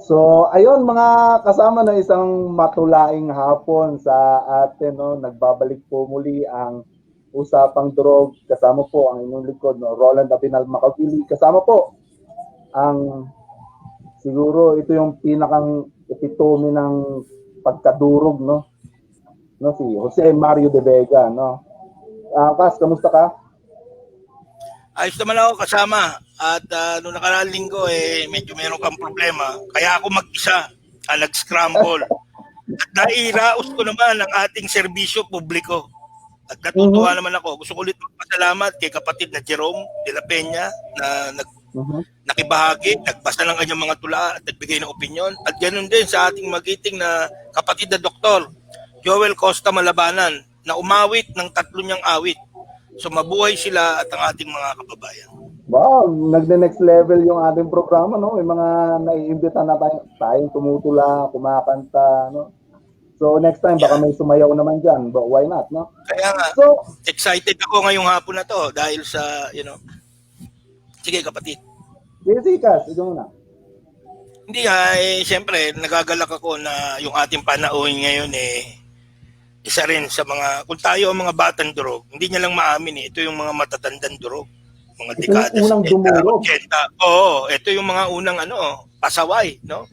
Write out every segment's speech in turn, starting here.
So, ayun mga kasama na isang matulaing hapon sa atin, no? Nagbabalik po muli ang Usapang Durog. Kasama po ang inyong likod, no? Roland Abinal Makagili. Kasama po ang siguro ito yung pinakang epitome ng pagkadurog, no? No, si Jose Mario de Vega, no? Kas, kamusta ka? Ayos naman ako kasama. At noong nakaraang linggo, medyo meron kang problema. Kaya ako mag-isa, nag-scramble. At nairaos ko naman ang ating serbisyo publiko. At natutuwa naman ako. Gusto ko ulit magpasalamat kay kapatid na Jerome de la Peña na nakibahagi, nagbasa ng kanyang mga tula at nagbigay ng opinyon. At ganoon din sa ating magiting na kapatid na doktor, Joel Costa Malabanan, na umawit ng 3 niyang awit. So mabuhay sila at ang ating mga kababayan. Wow, nagde-next level yung ating programa, no? May mga naiimbita na tayong tumutula, kumakanta, no? So next time baka may sumayaw naman diyan, but why not, no? Kaya nga, so excited ako ngayong hapon na to dahil sa, Sige kapatid. Sige, Kas, ito muna. Hindi nga, siyempre, nagagalak ako na yung ating panahon ngayon isa rin sa mga, kung tayo ang mga batang durog, hindi niya lang maamin ito yung mga matatandang durog. Mga dekada 70, 80. Oo, ito yung mga unang pasaway, no?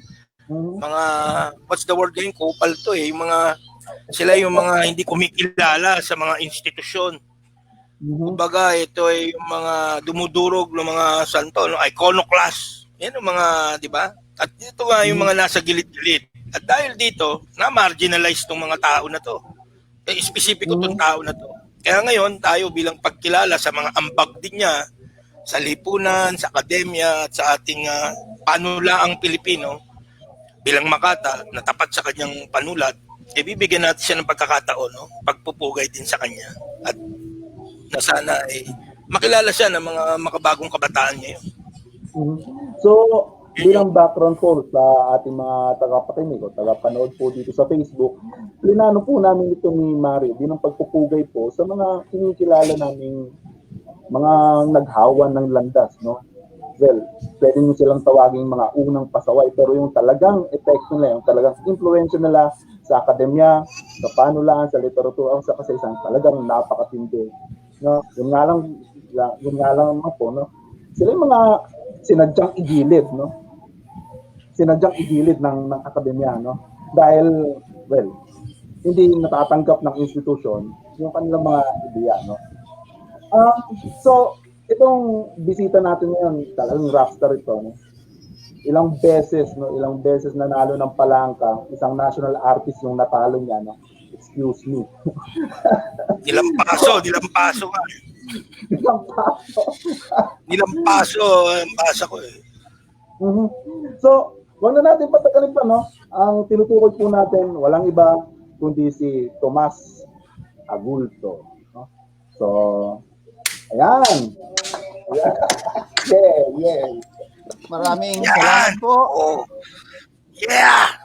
Mga, what's the word ngayon? Kupal to yung mga, sila yung mga hindi kumikilala sa mga institusyon. Kumbaga, ito ay yung mga dumudurog ng mga santo, no? Iconoclast. Yan yung mga, di ba? At dito nga yung mga nasa gilid-gilid. At dahil dito, na-marginalize tong mga tao na to. Espesipiko tong tao na to. Kaya ngayon, tayo bilang pagkilala sa mga ambag din niya, sa lipunan, sa akademya, at sa ating panulaang Pilipino, bilang Makata, na tapat sa kanyang panulat, bibigyan natin siya ng pagkakataon, no? Pagpupugay din sa kanya. At na sana makilala siya ng mga makabagong kabataan ngayon. So, bilang background po sa ating mga tagapakinig o tagapanood po dito sa Facebook, plinano po namin ito ni Mario bilang pagpupugay po sa mga kinikilala naming mga naghawan ng landas, no? Well, pwede nyo silang tawagin mga unang pasaway, pero yung talagang epekto nila, yung talagang influensya nila sa akademya, sa panulaan, sa literatura, sa kasaysayan, talagang napakatindi. No? Yun nga lang po, no? Sila yung mga sinadyang igilid, no? Sinadyang igilid ng akademya, no? Dahil, well, hindi natatanggap ng institusyon yung kanilang mga ideya, no? So, itong bisita natin ngayon, talagang rockstar ito, no? Ilang beses nanalo ng palangka, isang national artist yung natalo niya, no? Excuse me. Nilampaso nga. Nilampaso ang basa ko So, wag na natin patagalin pa, no? Ang tinutukoy po natin, walang iba kundi si Tomas Agulto, no? So, ayan. Yeah. Maraming salamat po. Yeah!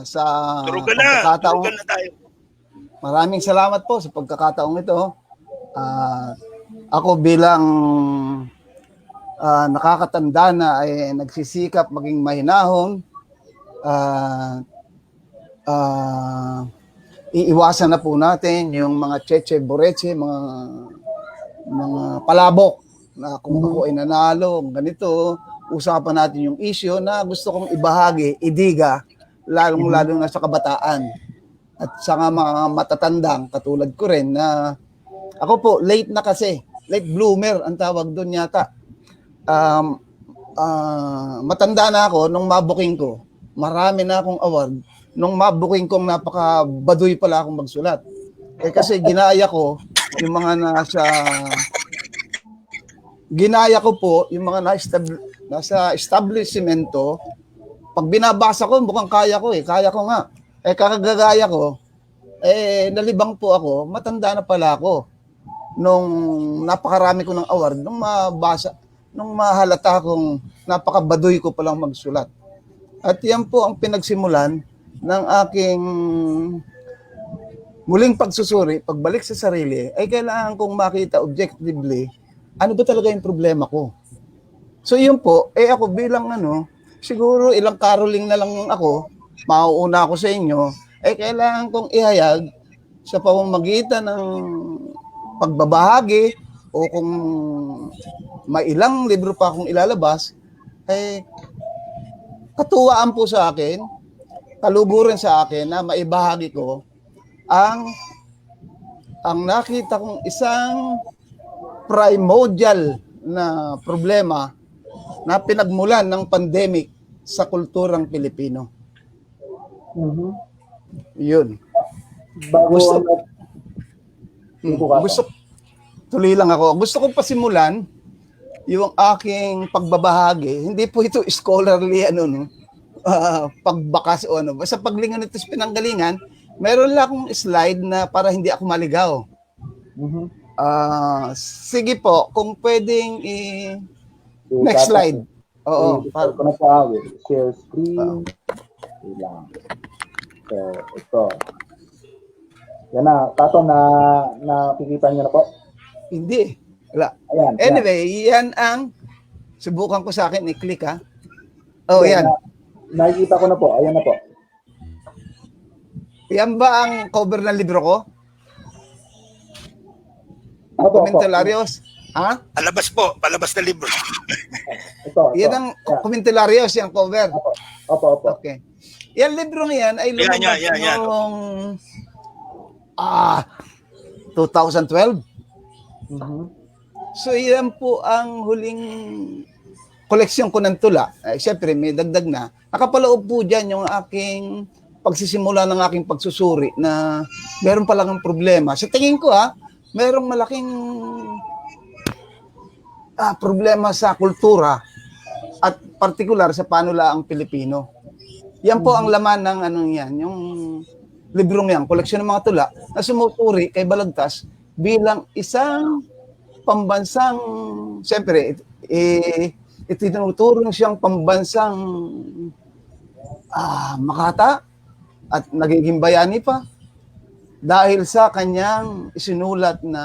Sa Turugan na tayo. Maraming salamat po sa pagkakataong ito. Ako bilang nakakatanda na ay nagsisikap maging mahinahon. Iiwasan na po natin yung mga cheche, boreche, mga palabok na kung ako ay nanalo, ganito, usapan natin yung issue na gusto kong ibahagi, idiga, lalong-lalo na sa kabataan. At sa mga matatandang, katulad ko rin, na ako po, late na kasi. Late bloomer, ang tawag doon yata. Matanda na ako nung mabuking ko. Marami na akong award. Nung mabuking kong napaka-baduy pala akong magsulat. Kasi ginaya ko yung mga ginaya ko po yung mga nasa establishmento. Pag binabasa ko, mukhang kaya ko Kaya ko nga. Kakagagaya ko, nalibang po ako, matanda na pala ako. Nung napakarami ko ng award, nung mahalata kong napakabaduy ko palang magsulat. At yan po ang pinagsimulan ng aking muling pagsusuri, pagbalik sa sarili, ay kailangan kong makita objectively ano ba talaga yung problema ko. So yun po, ako bilang siguro ilang caroling na lang ako, mauuna ako sa inyo, kailangan kong ihayag sa pamamagitan ng pagbabahagi o kung may ilang libro pa akong ilalabas, katuwaan po sa akin, kaluguran sa akin na maibahagi ko ang nakita kong isang primordial na problema na pinagmulan ng pandemic sa kulturang Pilipino. Mhm. Yun. Bago Gusto tuloy lang ako. Gusto ko pasimulan yung aking pagbabahagi. Hindi po ito scholarly pagbakas o ano. Basta paglingan ito sa pinanggalingan, meron lang akong slide na para hindi ako maligaw. Mhm. Sige po, kung pwedeng next slide. Oo. Share ko na sa share screen. Ilang. So, ito. Yan na. Tato, nakikita niyo na po? Hindi. Wala. Ayan. Anyway, yan ang subukan ko sa akin i-click ha. Oh, yan. Nakikita ko na po. Ayan na po. Yan ba ang cover ng libro ko? Opo. Komentarios? Ha? Palabas na libro. Ito. Yan ang komentarios, yung cover. Opo. Okay. Yan libro yan ay lumabas Yan. noong 2012. Mhm. So yan po ang huling koleksyon ko ng tula. Siyempre may dagdag na. Nakapaloob po dyan yung aking pagsisimula ng aking pagsusuri na meron palang problema. Sa tingin ko merong malaking problema sa kultura at partikular sa panulaang Pilipino. Yan po ang laman ng yung librong yan, koleksyon ng mga tula na sumuturi kay Balagtas bilang isang pambansang, siyempre, itinuturong siyang pambansang makata at nagiging bayani pa dahil sa kanyang isinulat na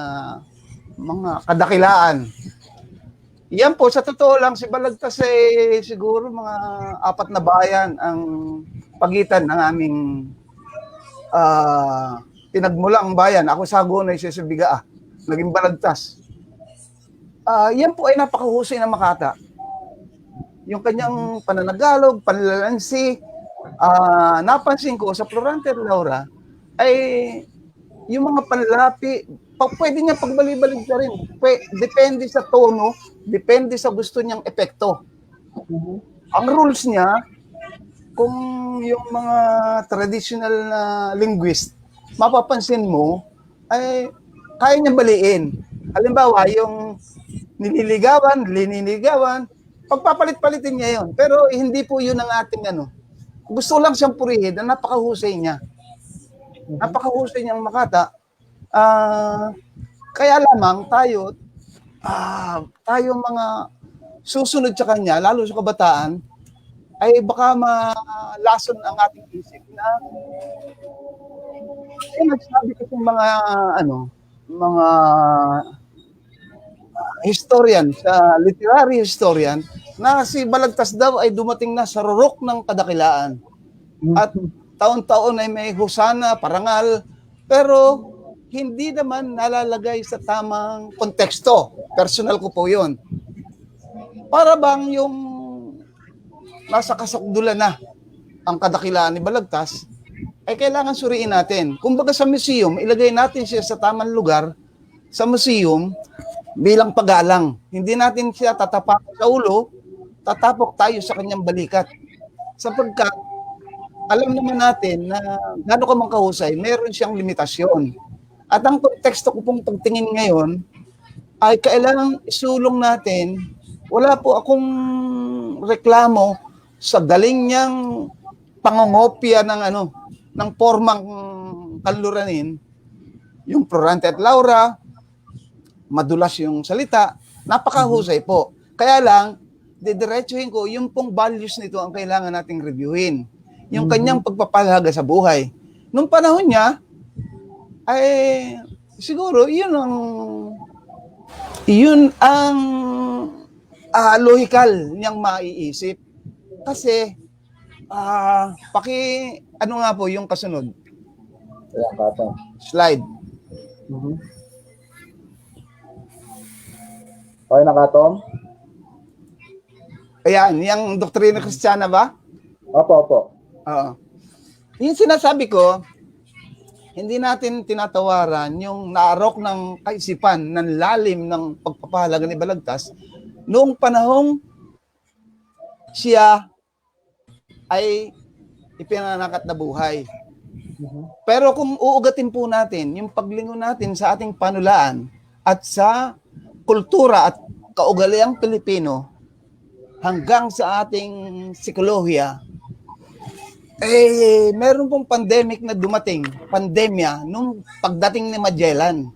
mga kadakilaan. Yan po, sa totoo lang, si Balagtas siguro mga 4 na bayan ang pagitan ng aming pinagmulang bayan. Ako Sagunay, siya sa Bigaa. Naging Balagtas. Yan po ay napakahusay na Makata. Yung kanyang pananagalog, panlalansi, napansin ko sa Florante Laura ay yung mga panlapi, pwede niya pagbali-balik na rin. Depende sa tono, depende sa gusto niyang epekto. Ang rules niya, kung yung mga traditional na linguist, mapapansin mo, ay kaya niya baliin. Halimbawa, yung liniligawan, pagpapalit-palitin niya yon. Pero hindi po yun ang ating Gusto lang siyang purihin na napakahusay niya. Napakahusay niyang Makata. Kaya lamang tayo mga susunod sa kanya, lalo sa kabataan, ay baka malason ang ating isip na nagsabi kasi mga historian, sa literary historian, na si Balagtas daw ay dumating na sa rurok ng kadakilaan. At taon-taon ay may husana, parangal, pero hindi naman nalalagay sa tamang konteksto. Personal ko po yun. Para bang yung nasa kasukdulan na ang kadakilaan ni Balagtas, ay kailangan suriin natin. Kumbaga sa museum, ilagay natin siya sa tamang lugar, sa museum, bilang pagalang. Hindi natin siya tatapak sa ulo, tatapok tayo sa kanyang balikat. Sapagkat, alam naman natin na gano'n ka mang kahusay, meron siyang limitasyon. At ang konteksto ko pong pagtingin ngayon, ay kailangan isulong natin, wala po akong reklamo sa galing niyang pangongopya ng formang kanluranin, yung Florante at Laura, madulas yung salita, napakahusay po. Kaya lang, didiretsuhin ko, yung pong values nito ang kailangan nating reviewin. Yung kanyang pagpapahalaga sa buhay. Nung panahon niya, ay siguro yun ang lohikal niyang maiisip. Kasi, ano nga po yung kasunod? Ayan, Katom. Slide. Mhm. Okay na, Katom? Ayan, yung doktrina Kristiyana ba? Opo, opo. Oo. Yung sinasabi ko, hindi natin tinatawaran yung naarok ng kaisipan ng lalim ng pagpapahalaga ni Balagtas noong panahong siya ay ipinanganak na buhay. Pero kung uugatin po natin yung paglingon natin sa ating panulaan at sa kultura at kaugaliang Pilipino hanggang sa ating psikolohiya, meron pong pandemic na dumating, pandemya, nung pagdating ni Magellan.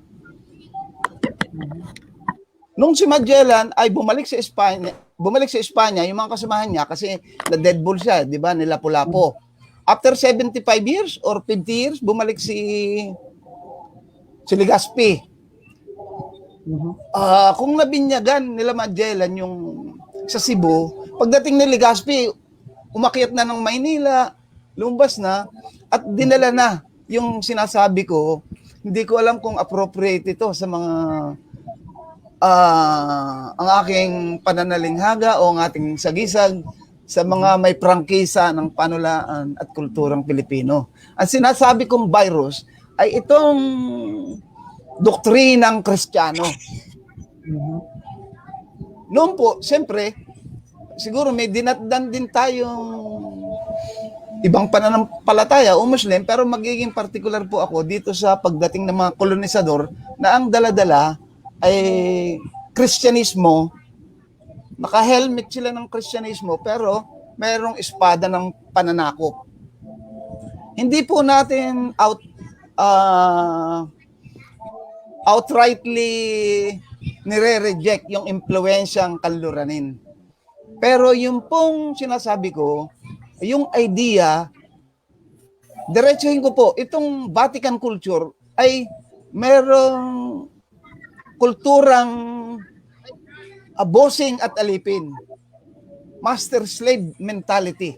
Nung si Magellan ay bumalik sa Espanya, yung mga kasamahan niya, kasi na-deadball siya, di ba, nila Lapu-Lapu. After 75 years or 50 years, bumalik si Legazpi. Kung nabinyagan nila Magellan yung sa Cebu, pagdating ni Legazpi, umakyat na ng Maynila, lumabas na, at dinala na yung sinasabi ko. Hindi ko alam kung appropriate ito sa mga ang aking pananalinghaga o ang ating sagisag sa mga may prangkisa ng panulaan at kulturang Pilipino. Ang sinasabi kong virus ay itong doktrinang Kristiyano. Noon po, siyempre, siguro may dinatdan din tayong ibang pananampalataya o Muslim, pero magiging particular po ako dito sa pagdating ng mga kolonisador na ang dala-dala ay Kristyanismo. Naka-helmet sila ng Kristyanismo, pero mayroong espada ng pananakop. Hindi po natin outrightly nire-reject yung impluensyang kanluranin. Pero yung pong sinasabi ko, yung idea, diretsuhin ko po, itong Vatican culture ay merong kulturang bossing at alipin. Master-slave mentality.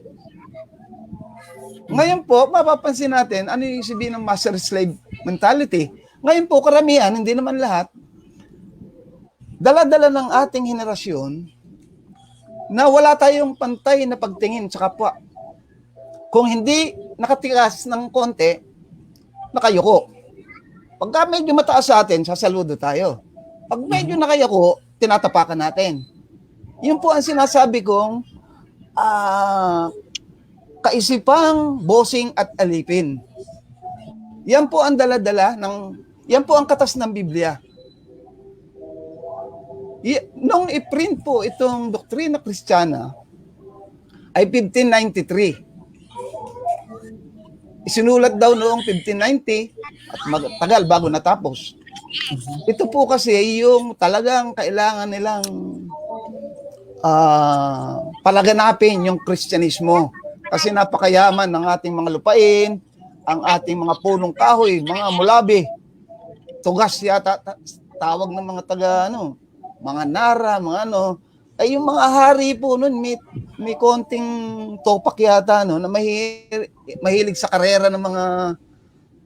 Ngayon po, mapapansin natin, ano yung sabihin ng master-slave mentality? Ngayon po, karamihan, hindi naman lahat, dala-dala ng ating henerasyon na wala tayong pantay na pagtingin sa kapwa. Kung hindi nakatikas ng konti, nakayuko. Pagka medyo mataas sa atin, sasaludo tayo. Pag medyo nakayuko, tinatapakan natin. Yun po ang sinasabi kong kaisipang bossing at alipin. Yan po ang dala-dala yan po ang katas ng Biblia. Nung i-print po itong Doktrina Kristiyana ay 1593. Isinulat daw noong 1590 at tagal bago natapos. Ito po kasi yung talagang kailangan nilang palaganapin yung Kristyanismo. Kasi napakayaman ng ating mga lupain, ang ating mga punong kahoy, mga mulabi. Tugas yata tawag ng mga mga Nara, mga ay yung mga hari po noon may konting topak yata na mahilig sa karera ng mga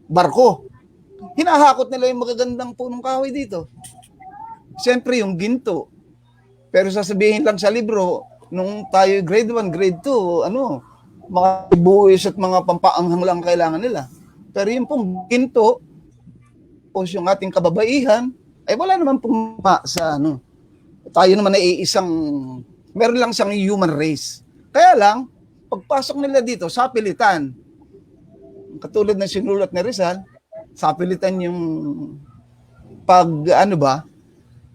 barko. Hinahakot nila yung magagandang punong kahoy dito. Siyempre yung ginto. Pero sasabihin lang sa libro, nung tayo grade 1, grade 2, mga buwis at mga pampaanghang lang kailangan nila. Pero yung pong ginto, o yung ating kababaihan, ay wala naman pong sa tayo naman ay meron lang siyang human race. Kaya lang, pagpasok nila dito, sapilitan. Katulad ng sinulat ni Rizal, sapilitan yung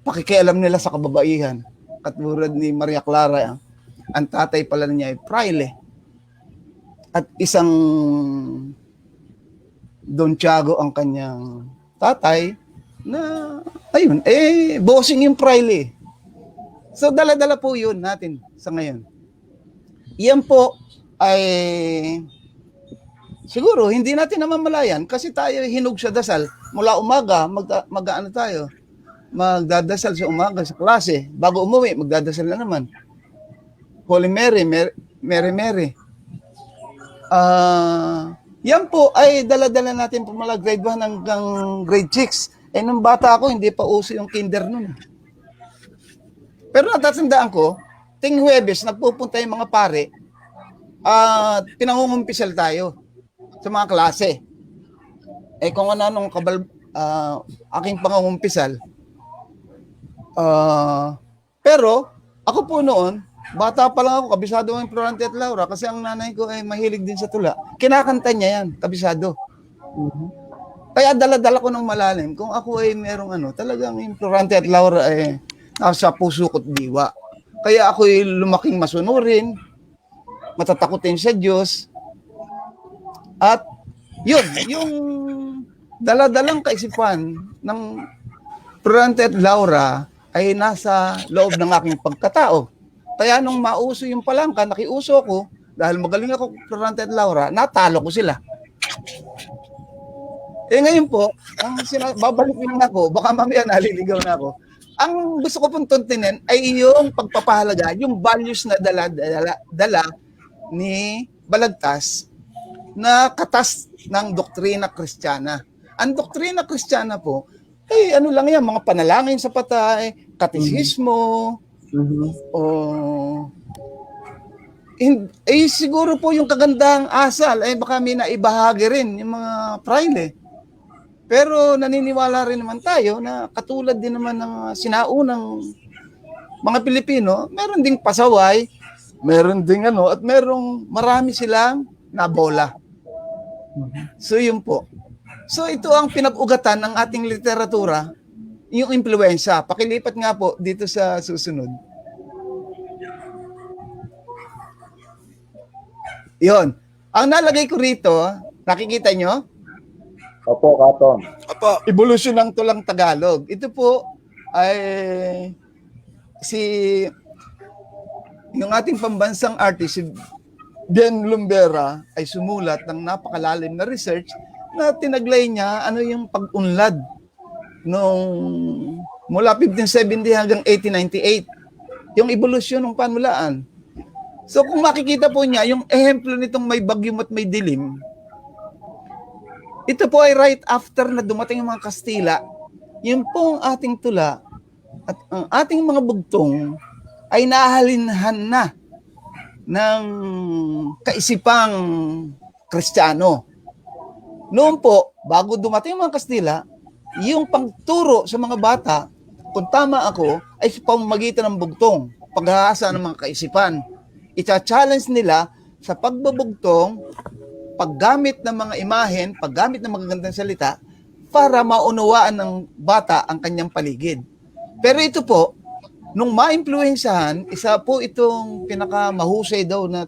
pakikialam nila sa kababaihan. Katulad ni Maria Clara, ang tatay pala niya ay fraile. At isang Don Tiago ang kanyang tatay na, ayun, bossing yung fraile. So, dala-dala po yun natin sa ngayon. Iyan po ay siguro hindi natin namamalayan kasi tayo hinug sa dasal. Mula umaga, magdadasal sa umaga sa klase. Bago umuwi, magdadasal na naman. Holy Mary, Mary. Yan po ay dala-dala natin po mula grade 1 hanggang grade 6. Nung bata ako, hindi pa uso yung kinder nun. Pero natatandaan ko, ting Huwebes, nagpupunta yung mga pare at pinangungumpisal tayo sa mga klase. Kung ano aking pangungumpisal. Pero ako po noon, bata pa lang ako, kabisado ng Florante at Laura kasi ang nanay ko ay mahilig din sa tula. Kinakanta niya yan, kabisado. Kaya dala-dala ko ng malalim. Kung ako ay merong talagang yung Florante at Laura ay nasa puso ko't diwa. Kaya ako ay lumaking masunurin, matatakutin sa Diyos. At yun, yung dala-dalang kaisipan ng Florante at Laura ay nasa loob ng aking pagkatao. Kaya nung mauso yung palangka, nakiuso ko, dahil magaling ako Florante at Laura, natalo ko sila. Ngayon po, babalik lang ako, baka mamaya naliligaw na ako. Ang gusto ko pong tuntinin ay yung pagpapahalaga, yung values na dala ni Balagtas na katas ng doktrina Kristiyana. Ang doktrina Kristiyana po, ano lang yan, mga panalangin sa patay, katisismo, siguro po yung kagandang asal, baka may naibahagi rin yung mga praile. Pero naniniwala rin naman tayo na katulad din naman ng sinaunang mga Pilipino, meron ding pasaway, meron ding at merong marami silang nabola. So yun po. So ito ang pinag-ugatan ng ating literatura, yung impluwensya. Pakilipat nga po dito sa susunod. Yon. Ang nalagay ko rito, nakikita nyo? Opo, Katon. Opo. Evolution ng tulang Tagalog. Ito po ay yung ating pambansang artist, si Ben Lumbera, ay sumulat ng napakalalim na research na tinaglay niya yung pag-unlad mula 1570 hanggang 1898. Yung evolusyon ng panulaan. So kung makikita po niya, yung ehemplo nitong may bagyom at may dilim, ito po ay right after na dumating yung mga Kastila, yun po ang ating tula at ang ating mga bugtong ay nahalinhan na ng kaisipang Kristiyano. Noon po, bago dumating yung mga Kastila, yung pagturo sa mga bata, kung tama ako, ay sa pamamagitan ng bugtong, paghahasa ng mga kaisipan. Ita-challenge nila sa pagbubugtong, paggamit ng mga imahen, paggamit ng magagandang salita, para maunawaan ng bata ang kanyang paligid. Pero ito po, nung ma-influensyahan, isa po itong pinakamahusay daw na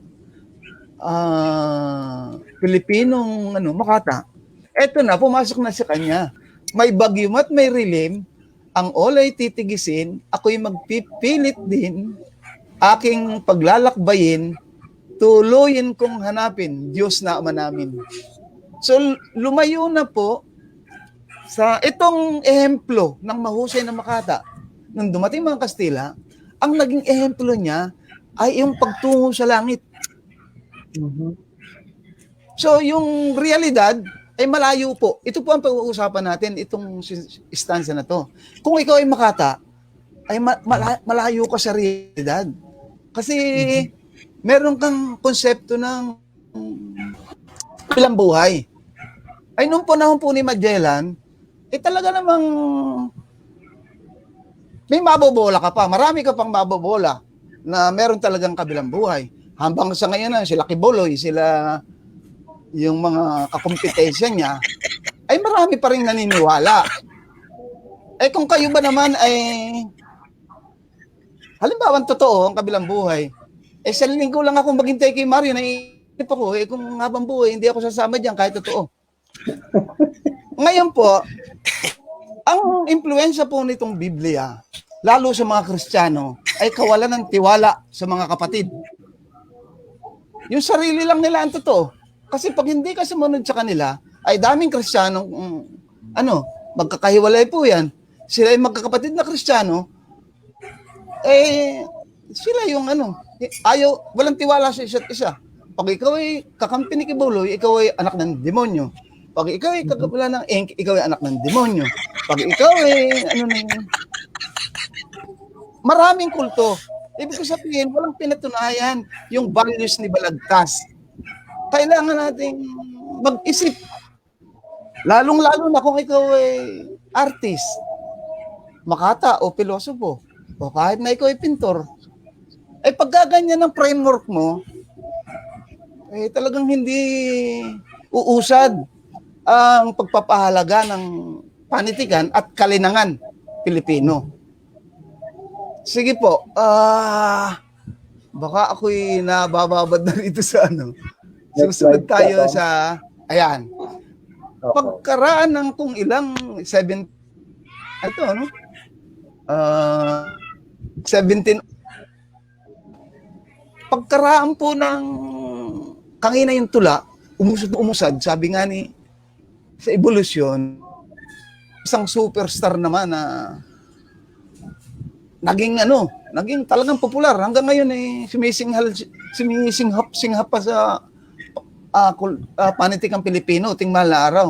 Pilipinong makata. Eto na, pumasok na sa kanya. May bagyom at may rilim, ang olay titigisin, ako'y magpipilit din, aking paglalakbayin, tuluyin kong hanapin, Diyos na Ama namin. So, lumayo na po sa itong ehemplo ng mahusay na makata. Nung dumating mga Kastila, ang naging ehemplo niya ay yung pagtungo sa langit. So, yung realidad ay malayo po. Ito po ang pag-uusapan natin, itong stanza na to. Kung ikaw ay makata, ay malayo ka sa realidad. Kasi meron kang konsepto ng ilang buhay. Ay nung panahon po ni Magellan, talaga namang may mabobola ka pa. Marami ka pang mabobola na meron talagang kabilang buhay. Hanggang sa ngayon na sila Kiboloy, sila yung mga kakompetensya niya, ay marami pa rin naniniwala. Kung kayo ba naman ay halimbawa totoo ang kabilang buhay, sa linggo lang ako maghintay kay Mario, naiinip ako, kung habang buhay, hindi ako sasama diyan kahit totoo. Ngayon po, ang impluensya po nitong Biblia, lalo sa mga Kristiyano, ay kawalan ng tiwala sa mga kapatid. Yung sarili lang nila ang totoo. Kasi pag hindi ka sumunod sa kanila, ay daming Kristiyano, magkakahiwalay po yan. Sila ay magkakapatid na Kristiyano, sila yung walang tiwala sa isa't isa. Pag ikaw ay kakampi ni Kibuloy, ikaw ay anak ng demonyo. Pag ikaw ay kakabula ng Ink, ikaw ay anak ng demonyo. Pag ikaw ay, maraming kulto. Ibig ko sabihin, walang pinatunayan yung values ni Balagtas. Kailangan nating mag-isip. Lalong-lalo na kung ikaw ay artist, makata o pilosopo, o kahit na ikaw ay pintor, ay pagkaganyan ng framework mo, eh talagang hindi uusad ang pagpapahalaga ng panitikan at kalinangan Pilipino. Sige po, baka ako'y nabababad na rito sa Susunod tayo sa, ayan. Pagkaraan ng kung ilang 17 pagkaraan po ng kangina yung tula, umusad, sabi nga ni sa evolusyon, isang superstar naman na naging talagang popular hanggang ngayon sumisinghap pa sa panitikang Pilipino, ting mahal na araw.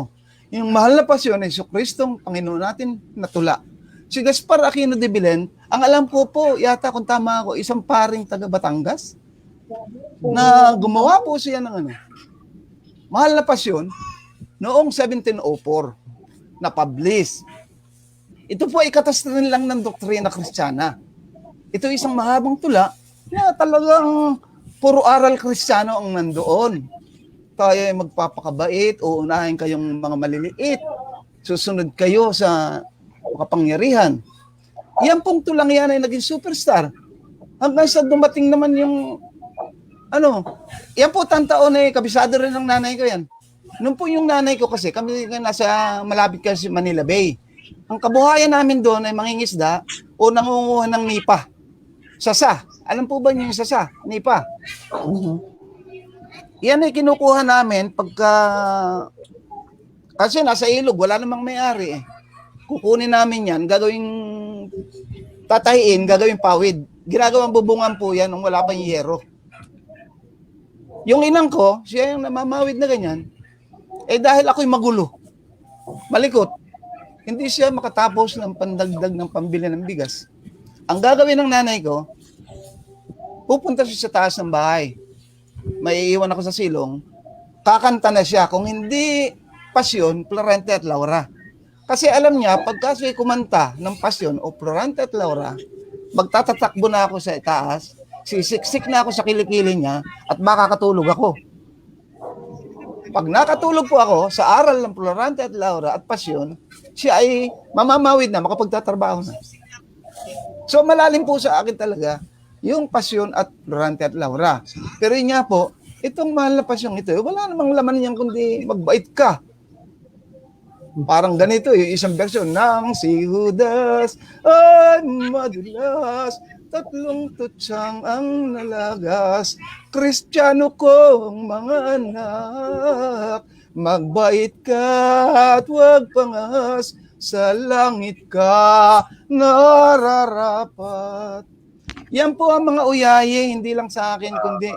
Yung mahal na pasyon ay Jesucristong Panginoon natin na tula. Si Gaspar Aquino de Belen, ang alam ko po, yata kung tama ako, isang paring taga Batangas na gumawa po siya ng mahal na pasyon noong 1704 na publish. Ito po ay katasrin lang ng doktrina Kristiyana. Ito isang mahabang tula na talagang puro aral Kristiyano ang nandoon. Tayo ay magpapakabait, uunahin kayong mga maliliit, susunod kayo sa kapangyarihan. Yan pong tulang yan ay naging superstar. Hanggang sa dumating naman yung yan po taon eh, kabisado rin ng nanay ko yan. Nung po yung nanay ko kasi, kami nasa malapit kasi Manila Bay. Ang kabuhayan namin doon ay mangingisda o nangunguha ng nipa. Sasa. Alam po ba niyo yung sasa? Nipa. Yan ay kinukuha namin kasi nasa ilog, wala namang may-ari eh. Kukunin namin yan, tatahiin, gagawing pawid. Ginagawang bubungan po yan nung wala pang yero. Yung inang ko, siya yung namamawid na ganyan, eh dahil ako'y magulo, malikot, hindi siya makatapos ng pandagdag ng pambili ng bigas. Ang gagawin ng nanay ko, pupunta siya sa taas ng bahay. May iwan ako sa silong, kakanta na siya. Kung hindi Pasyon, Florante at Laura. Kasi alam niya, pagka siya kumanta ng Pasyon o Florante at Laura, magtatatakbo na ako sa taas, sisiksik na ako sa kilikili niya at makakatulog ako. Pag nakatulog po ako sa aral ng Florante at Laura at Pasyon, siya ay mamamawid na, makapagtatrabaho na. So malalim po sa akin talaga yung Pasyon at Florante at Laura. Pero yun nga po, itong mahal na pasyon ito, wala namang laman niyan kundi magbait ka. Parang ganito, yung isang version ng si Judas ay madulas, 3 tutsang ang nalagas, Kristiyano kong mga anak, magbait ka at huwag pangas, sa langit ka nararapat. Yan po ang mga uyaye, hindi lang sa akin, kundi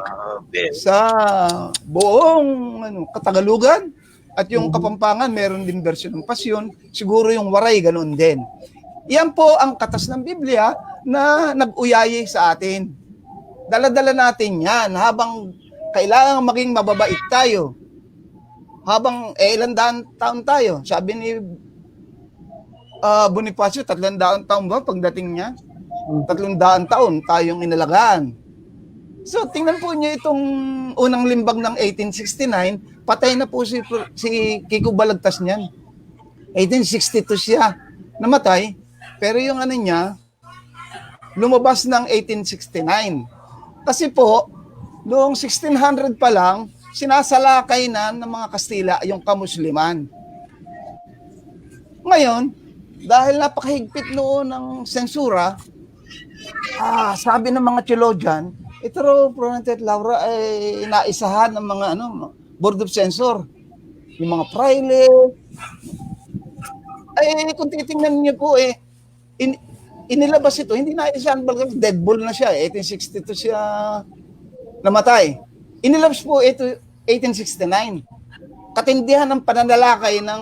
sa buong Katagalugan. At yung Kapampangan, meron din version ng Pasyon. Siguro yung Waray, ganoon din. Yan po ang katas ng Biblia na nag-uyaye sa atin. Dala-dala natin yan habang kailangan maging mababait tayo. Habang ilang daan taon tayo. Sabi ni Bonifacio, 300 taon ba pagdating niya? 300 taon tayong inalagaan. So, tingnan po niyo itong unang limbag ng 1869, patay na po si Kiko Balagtas niyan. 1862 siya namatay, pero yung niya, lumabas ng 1869. Kasi po, noong 1600 pa lang, sinasalakay na ng mga Kastila yung kamusliman. Ngayon, dahil napakahigpit noon ng sensura, sabi ng mga theologian, ito raw, Florante at Laura ay naisahan ng mga board of censor. Yung mga praile. Ay, kung titingnan niyo po inilabas ito, hindi na siya dead ball na siya. 1862 siya namatay. Inilabas po ito 1869. Katindihan ng pananalakay ng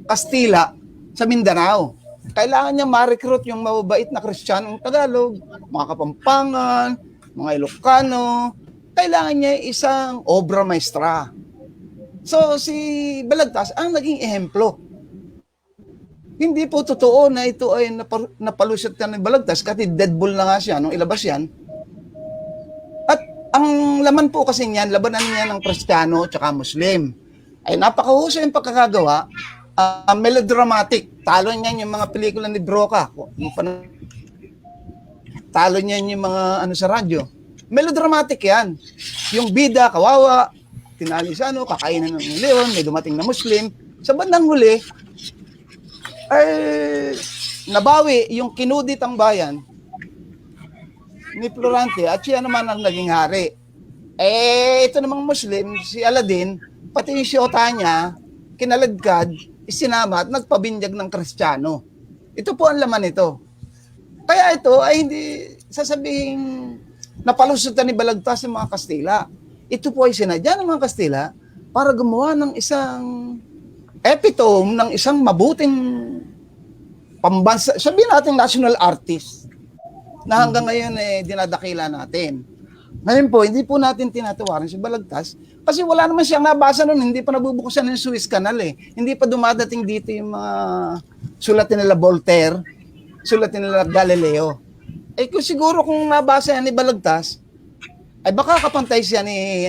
Kastila sa Mindanao. Kailangan niya ma-recruit yung mababait na Kristiyanong Tagalog, mga Kapampangan, mga Ilocano. Kailangan niya isang obra maestra. So si Balagtas ang naging ehemplo. Hindi po totoo na ito ay napalusot na ni Balagtas kasi dead ball na nga siya nung ilabas yan. At ang laman po kasi niyan, labanan niya ng Kristiyano at Muslim. Ay napakahusay yung pagkakagawa, melodramatic. Talo niyan yung mga pelikula ni Broca. Talo niyan yung mga sa radyo. Melodramatic yan. Yung bida, kawawa, tinali sa kakainan ng leon, may dumating na Muslim. Sa bandang huli, ay nabawi yung kinudit ang bayan ni Florante at siya naman ang naging hari. Ito namang Muslim, si Aladdin, pati yung siyota niya, kinaladkad, isinama at nagpabinyag ng Kristiyano. Ito po ang laman nito. Kaya ito ay hindi sasabihin napalusutan ni Balagtas ng mga Kastila. Ito po ay sinadya ng mga Kastila para gumawa ng isang epitome ng isang mabuting pambansa, sabihin natin national artist na hanggang ngayon dinadakila natin. Ngayon po, hindi po natin tinatawarin si Balagtas kasi wala naman siyang nabasa noon, hindi pa nabubukusan ng Suez Canal Hindi pa dumadating dito yung mga sulatin nila Voltaire, sulatin nila Galileo. Kung siguro kung nabasa yan ni Balagtas, ay baka kapantay siya ni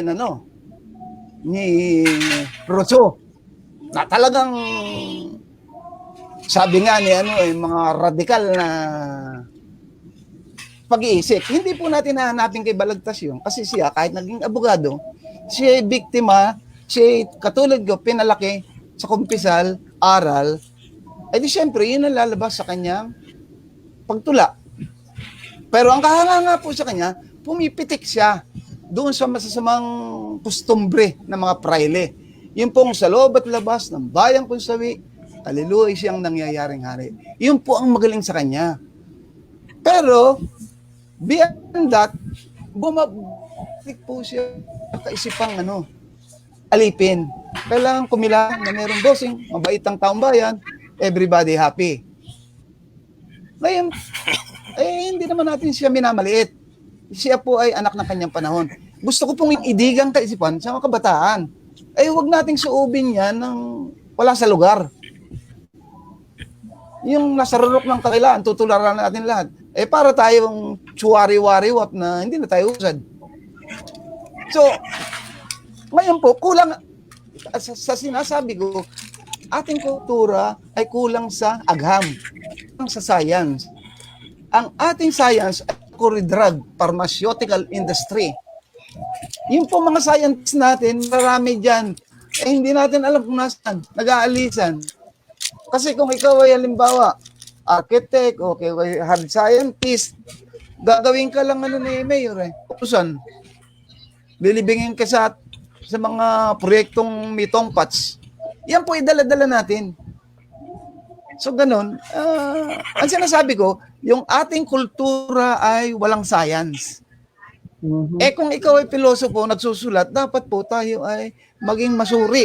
Rousseau. Na talagang sabi nga ni mga radikal na pag-iisip. Hindi po natin hahanapin kay Balagtas yun kasi siya kahit naging abogado, siya ay biktima, siya katulad ko pinalaki sa kumpisal, aral, ay di syempre yun ang lalabas sa kanyang pagtula. Pero ang kahanga po sa kanya, pumipitik siya doon sa masasamang kustumbre ng mga praile. Yung pong sa loob at labas ng bayang Punsawi, kaliluoy siyang nangyayaring hari. Yun po ang magaling sa kanya. Pero, beyond that, bumabalik po siya kaisipang alipin. Kailangan kumila na mayroong bossing, mabait ang taong bayan, everybody happy. Ngayon, hindi naman natin siya minamaliit. Siya po ay anak ng kanyang panahon. Gusto ko pong idigang kaisipan sa mga kabataan. Huwag nating suubin yan ng wala sa lugar. Yung nasa rurok ng kakilaan, tutularan natin lahat. Para tayong tsuwari-wari-wap na hindi na tayo usad. So, ngayon po, kulang, sa sinasabi ko, ating kultura ay kulang sa agham, sa science. Ang ating science ay drug, pharmaceutical industry. Yung po mga scientists natin, marami dyan. Hindi natin alam kung nasaan, nag-aalisan. Kasi kung ikaw ay halimbawa, architect, okay, hard scientist, gagawin ka lang ni Mayor Usan. Bilibingin ka sa mga proyektong mitong patch. Yan po idala-dala natin. So ganun, ang sinasabi ko, yung ating kultura ay walang science. Mm-hmm. Kung ikaw ay pilosopo, nagsusulat, dapat po tayo ay maging masuri.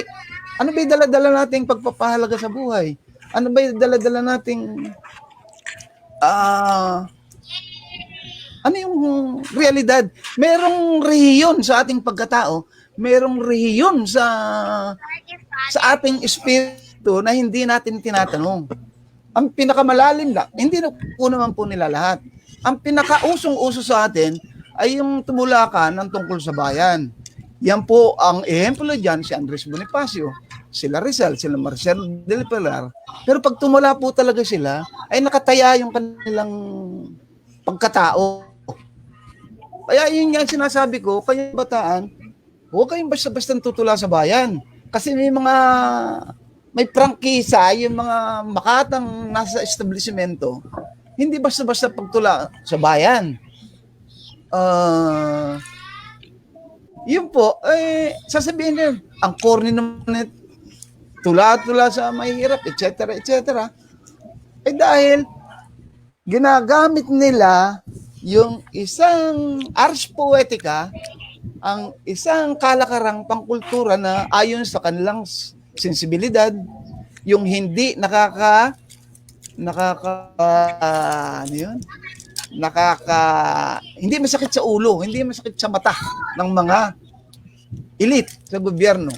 Ano ba yung dala-dala nating pagpapahalaga sa buhay? Ano ba yung dala-dala nating ano yung realidad? Merong rehiyon sa ating pagkatao, merong rehiyon sa ating espiritu na hindi natin tinatanong. Ang pinakamalalim lang, hindi po naman po nila lahat. Ang pinakausong-uso sa atin ay yung tumulakan ng tungkol sa bayan. Yan po ang ehemplo dyan, si Andres Bonifacio, sila Rizal, sila Marcel del Pilar. Pero pag tumula po talaga sila, ay nakataya yung kanilang pagkatao. Kaya yun nga sinasabi ko, kaya bataan, huwag kayong basta-basta tutula sa bayan. Kasi may prangkisa, yung mga makatang nasa establishmento, hindi basta-basta pagtula sa bayan. Yun po, sasabihin nyo, ang corny naman, tula-tula sa mahirap, etc., etc. Dahil, ginagamit nila yung isang ars poetica, ang isang kalakarang pangkultura na ayon sa kanilang sensibilidad, yung hindi ano yun? Hindi masakit sa ulo, hindi masakit sa mata ng mga elite sa gobyerno.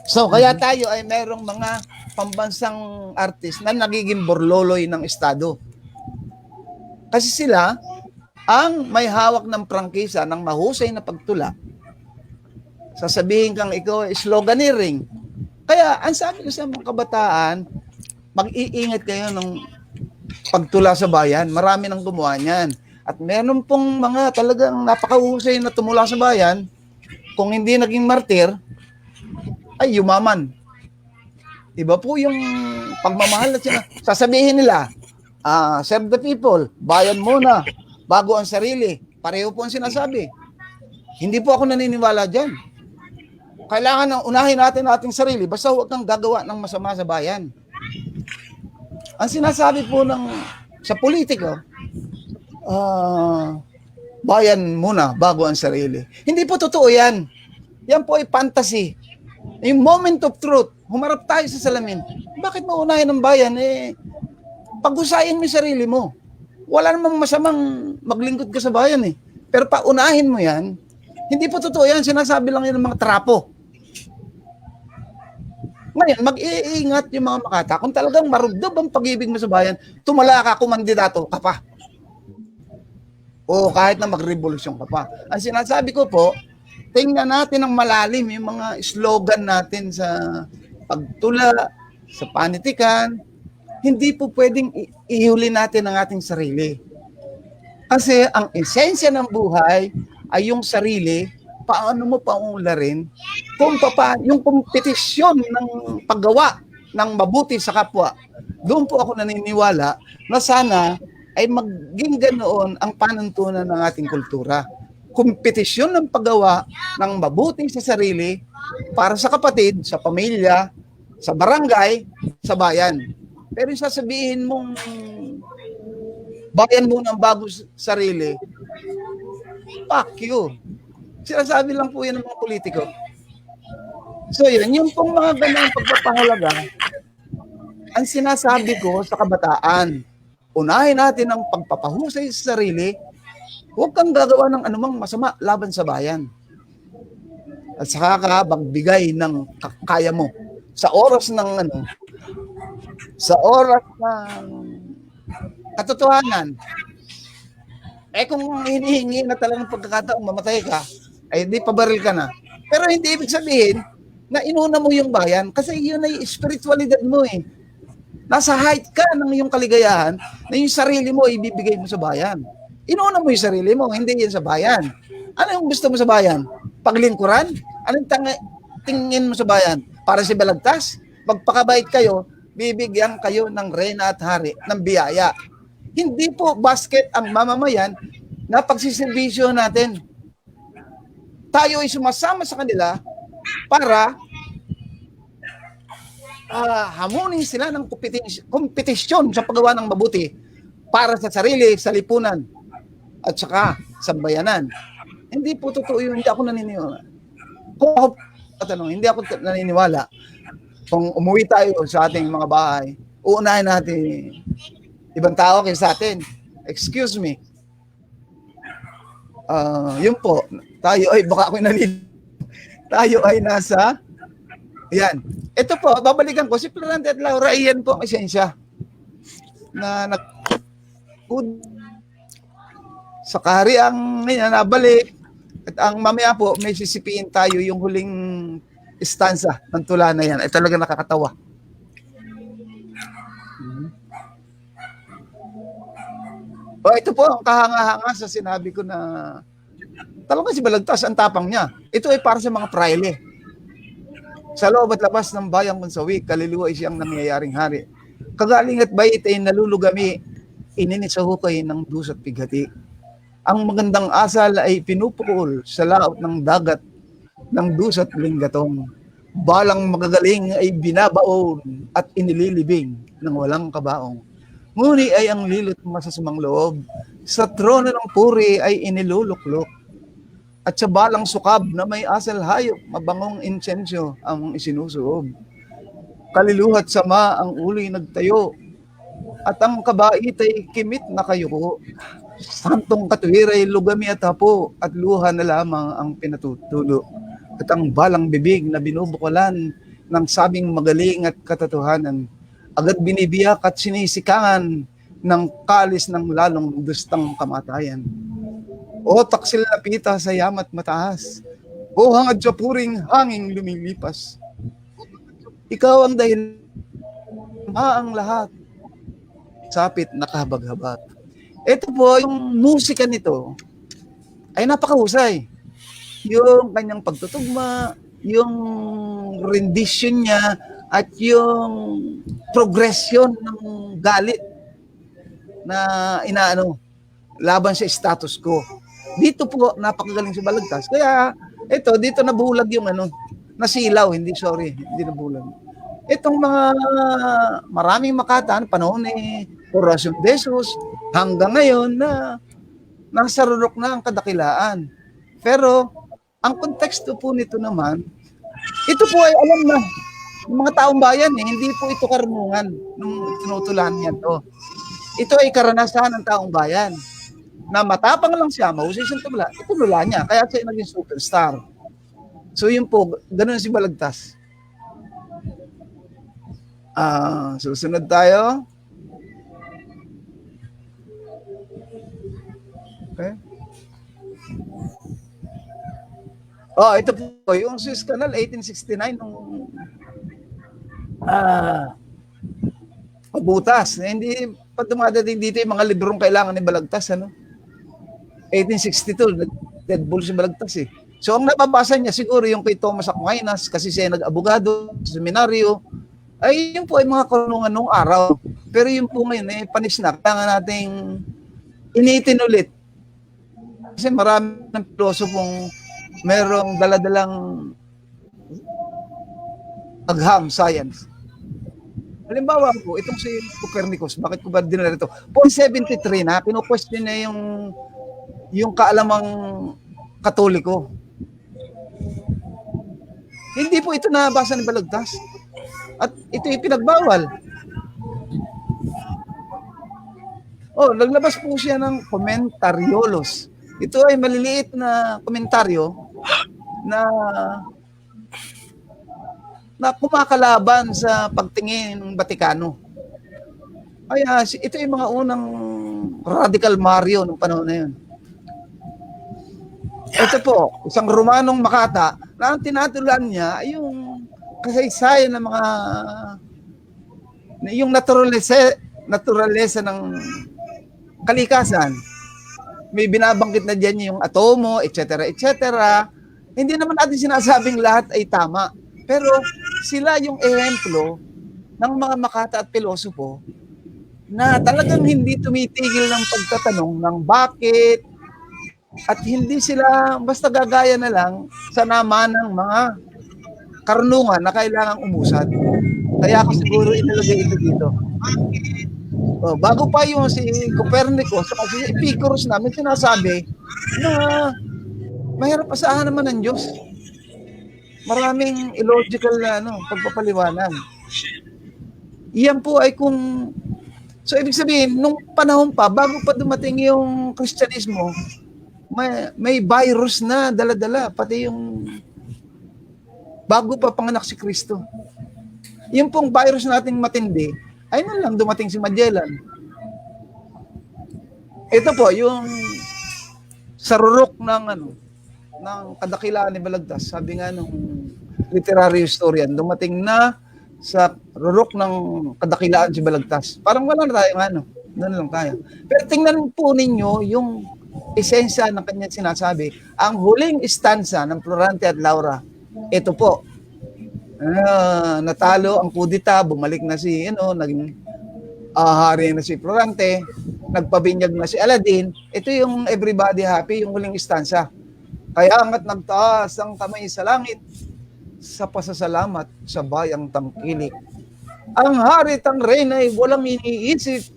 So, kaya tayo ay merong mga pambansang artist na nagiging borloloy ng Estado. Kasi sila ang may hawak ng prangkisa ng mahusay na pagtula. Sasabihin kang ikaw ay sloganeering. Kaya, ang sabi ko sa mga kabataan, mag-iingat kayo ng pagtula sa bayan. Marami nang gumawa niyan. At meron pong mga talagang napakahusay na tumula sa bayan, kung hindi naging martir, ay yumaman. Iba po yung pagmamahal na sila. Sasabihin nila, serve the people, bayan muna, bago ang sarili. Pareho po ang sinasabi. Hindi po ako naniniwala dyan. Kailangan na unahin natin ating sarili, basta huwag kang gagawa ng masama sa bayan. Ang sinasabi po sa politiko, bayan muna bago ang sarili. Hindi po totoo yan. Yan po ay fantasy. Yung moment of truth, humarap tayo sa salamin. Bakit mo unahin ang bayan? Pag-usayin mo yung sarili mo. Wala namang masamang maglingkod ka sa bayan eh. Pero paunahin mo yan, hindi po totoo yan. Sinasabi lang yan ng mga trapo. Ngayon, mag-iingat yung mga Makata. Kung talagang marugdob ang pag-ibig mo sa bayan, tumala ka, kumandidato ka pa. O kahit na magrevolusyon ka pa. Ang sinasabi ko po, tingnan natin ng malalim yung mga slogan natin sa pagtula, sa panitikan. Hindi po pwedeng ihuli natin ang ating sarili. Kasi ang esensya ng buhay ay yung sarili, paano mo paunlarin kung yung kompetisyon ng paggawa ng mabuti sa kapwa. Doon po ako naniniwala na sana ay maging ganoon ang panuntunan ng ating kultura. Kompetisyon ng paggawa ng mabuti sa sarili para sa kapatid, sa pamilya, sa barangay, sa bayan. Pero yung sasabihin mong bayan muna ang bago sarili, fuck you. Sinasabi lang po yan ng mga politiko. So yun, yung pong mga ganang pagpapahalaga, ang sinasabi ko sa kabataan, unahin natin ang pagpapahusay sa sarili, huwag kang gagawa ng anumang masama laban sa bayan. At saka ka magbigay ng kaya mo sa oras ng sa oras ng katotohanan. Kung hinihingi na talagang pagkakataong mamatay ka, ay di pabaril ka na. Pero hindi ibig sabihin na inuna mo yung bayan kasi yun ay spiritualidad mo eh. Nasa height ka ng iyong kaligayahan na yung sarili mo ibibigay mo sa bayan. Inuna mo yung sarili mo, hindi yan sa bayan. Ano yung gusto mo sa bayan? Paglingkuran? Anong tingin mo sa bayan? Para si Balagtas? Magpakabait kayo, bibigyan kayo ng reyna at hari ng biyaya. Hindi po basket ang mamamayan na pagsiservisyo natin. Tayo ay sumasama sa kanila para hamunin sila ng kompetisyon sa paggawa ng mabuti para sa sarili, sa lipunan, at saka sa bayanan. Hindi po totoo yun. Hindi ako naniniwala. Hindi ako naniniwala. Kung umuwi tayo sa ating mga bahay, uunahin natin ibang tao kaysa sa atin. Excuse me. Yun po. Tayo ay, baka ako'y tayo ay nasa, yan. Ito po, babalikan ko, si Florante at Laura, iyan po ang esensya na sa kahariang ngayon, nabalik. At ang mamaya po, may sisipiin tayo yung huling stanza ng tula na yan. Ay talaga nakakatawa. Ito po, ang kahanga-hanga sa sinabi ko na talaga si Balagtas, ang tapang niya. Ito ay para sa mga praile. Sa loob at labas ng bayang Konsawi, kaluluwa ay siyang nangyayaring hari. Kagaling at bait ay nalulugami, ininit sa hukay ng dusat pighati. Ang magandang asal ay pinupukol sa laot ng dagat ng dusat linggatong. Balang magagaling ay binabaon at inililibing ng walang kabaong. Nguni ay ang lilot ng masasamang loob. Sa trono ng puri ay iniluluklok. At sa balang sukab na may asal hayop, mabangong insensyo ang isinusuob. Kaliluhat sama ang ulo'y nagtayo, at ang kabait ay kimit na kayuko. Santong katuwir ay lugami at hapo, at luha na lamang ang pinatutulo. At ang balang bibig na binubukulan ng sabing magaling at katatuhanan, agad binibiyak at sinisikangan ng kalis ng lalong dustang kamatayan. O taksil na pita sa yamat mataas, o hangad sa puring hanging lumilipas. Ikaw ang dahil ang lahat, sapit na kahabag-habag. Ito po, yung musika nito ay napakahusay. Yung kanyang pagtutugma, yung rendition niya, at yung progression ng galit na inaano laban sa status quo. Dito po napakagaling si Balagtas. Kaya ito dito nabulag yung nasilaw, hindi nabulag. Itong mga maraming makata panahon ni Horacio de Jesus hanggang ngayon na nasa rurok na ang kadakilaan. Pero ang konteksto po nito naman, ito po ay alam na ng mga taong bayan hindi po ito karunungan nung tinutulan niya to. Ito ay karanasan ng taong bayan na matapang lang siya, mahusay siyang tumula, itunula niya, kaya siya naging superstar. So yun po, ganun si Balagtas. Susunod tayo. Okay. Ito po, yung Suez Canal, 1869, nung pabutas. Hindi pa dumadating dito yung mga librong kailangan ni Balagtas, 1862, dead bull si Balagtas eh. So ang nababasa niya siguro yung kay Thomas Aquinas kasi siya nag-abogado sa seminaryo, ay yun po ay mga karunungan nung araw. Pero yun po ngayon panis na, kailangan nating initin ulit. Kasi marami ng pilosopong merong daladalang agham science. Halimbawa po, itong si Copernicus, bakit ko ba dinala ito? 473 na, kinu-question niya yung kaalamang Katoliko. Hindi po ito nabasa ni Balagtas. At ito ay pinagbawal. Naglabas po siya ng Commentariolos. Ito ay maliliit na komentaryo na kumakalaban sa pagtingin ng Batikano. Kaya ito yung mga unang radical Mario ng panahon na yun. Ito po, isang Romanong makata na ang tinatulan niya ay yung kasaysayan ng mga yung naturalesa ng kalikasan. May binabanggit na diyan yung atomo, etc., etc. Hindi naman natin sinasabing lahat ay tama. Pero sila yung ehemplo ng mga makata at pilosopo na talagang hindi tumitigil ng pagtatanong ng bakit at hindi sila basta gagaya na lang sa naman ng mga karunungan na kailangang umusad. Kaya ako siguro inilagay ito dito. Bago pa yung si Copernicus at si Epicurus namin sinasabi na mahirap asahan naman ng Diyos. Maraming illogical na pagpapaliwanag. Iyan po ay so ibig sabihin, nung panahon pa, bago pa dumating yung Kristyanismo, may virus na dala-dala, pati yung bago pa panganak si Kristo. Yung pong virus nating matindi, ay nun lang dumating si Magellan. Ito po, yung sarurok ng kadakilaan ni Balagtas, sabi nga nung literary historian, dumating na sa rurok ng kadakilaan si Balagtas. Parang wala na tayo, doon lang tayo. Pero tingnan po ninyo yung esensya ng kanyang sinasabi. Ang huling istansa ng Florante at Laura, ito po, natalo ang kudita, bumalik na si, naging hari na si Florante, nagpabinyag na si Aladdin. Ito yung everybody happy, yung huling istansa. Kaya angat nagtaas ang kamay sa langit sa pasasalamat sa bayang tangkilik. Ang hari at ang reyna ay walang iniisip,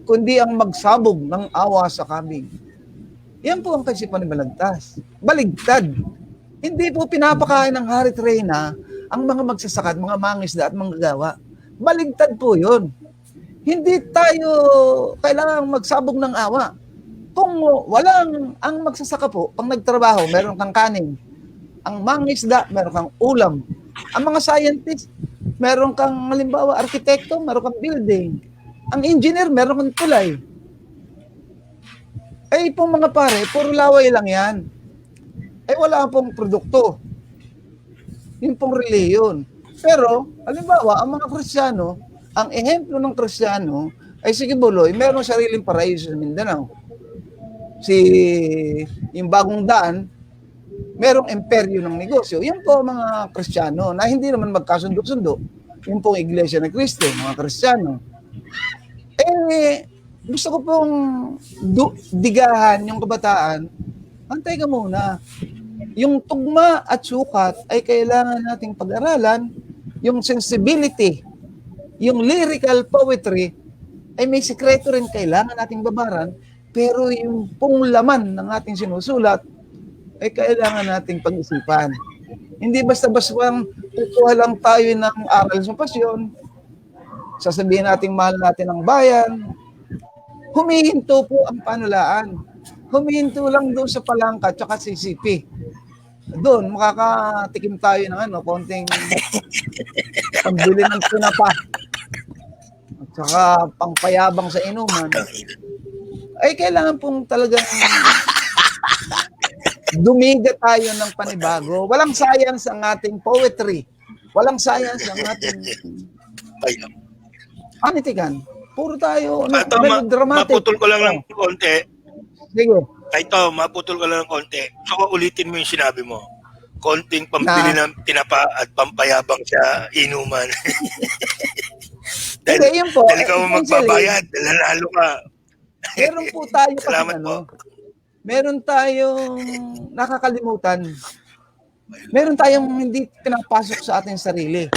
kundi ang magsabog ng awa sa kambing. Yan po ang kaisipan ni Balagtas. Baligtad. Hindi po pinapakain ng Harit Reyna ang mga magsasaka, mga mangisda at manggagawa. Baligtad po yun. Hindi tayo kailangang magsabog ng awa. Kung walang, ang magsasaka po, pag nagtrabaho, meron kang kanin. Ang mangisda, meron kang ulam. Ang mga scientist, meron kang, halimbawa, arkitekto, meron kang building. Ang engineer, meron kang tulay. Eh, pong mga pare, puro laway lang yan. Eh, wala pong produkto. Yun pong reliyon. Pero, halimbawa, ang mga Kristiyano, ang ehemplo ng Kristiyano, ay sige Buloy, meron sariling paraiso sa Mindanao. Yung Bagong Daan, merong imperyo ng negosyo. Yan po mga Kristiyano na hindi naman magkasundo-sundo. Yung pong Iglesia ng Cristo, mga Kristiyano. Eh, gusto ko pong digahan yung kabataan. Antay ka muna. Yung tugma at sukat ay kailangan nating pag-aralan. Yung sensibility, yung lyrical poetry, ay may sekreto rin kailangan nating babaran. Pero yung pong laman ng ating sinusulat, ay kailangan nating pag-isipan. Hindi basta-basta kukuha lang tayo ng aral sa pasyon, sasabihin natin mahal natin ang bayan, humihinto po ang panulaan. Humihinto lang doon sa palangka at saka CCP. Doon, makakatikim tayo ng konting pagbili ng tinapa at saka pangpayabang sa inuman. Ay, kailangan pong talagang dumiga tayo ng panibago. Walang science ang ating poetry. Walang science ang ating panitikan. Puro tayo melodramatic. Maputol ko lang ng konti. Sige. Ito, maputol ko lang ng konti. So, ulitin mo yung sinabi mo. Konting pambili ng tinapa at pampayabang sa inuman. dahil, Hindi, yun po. Dahil ikaw magbabayad, lalalo ka. Meron po tayo Salamat po. Meron tayong nakakalimutan. Meron tayong hindi pinapasok sa ating sarili.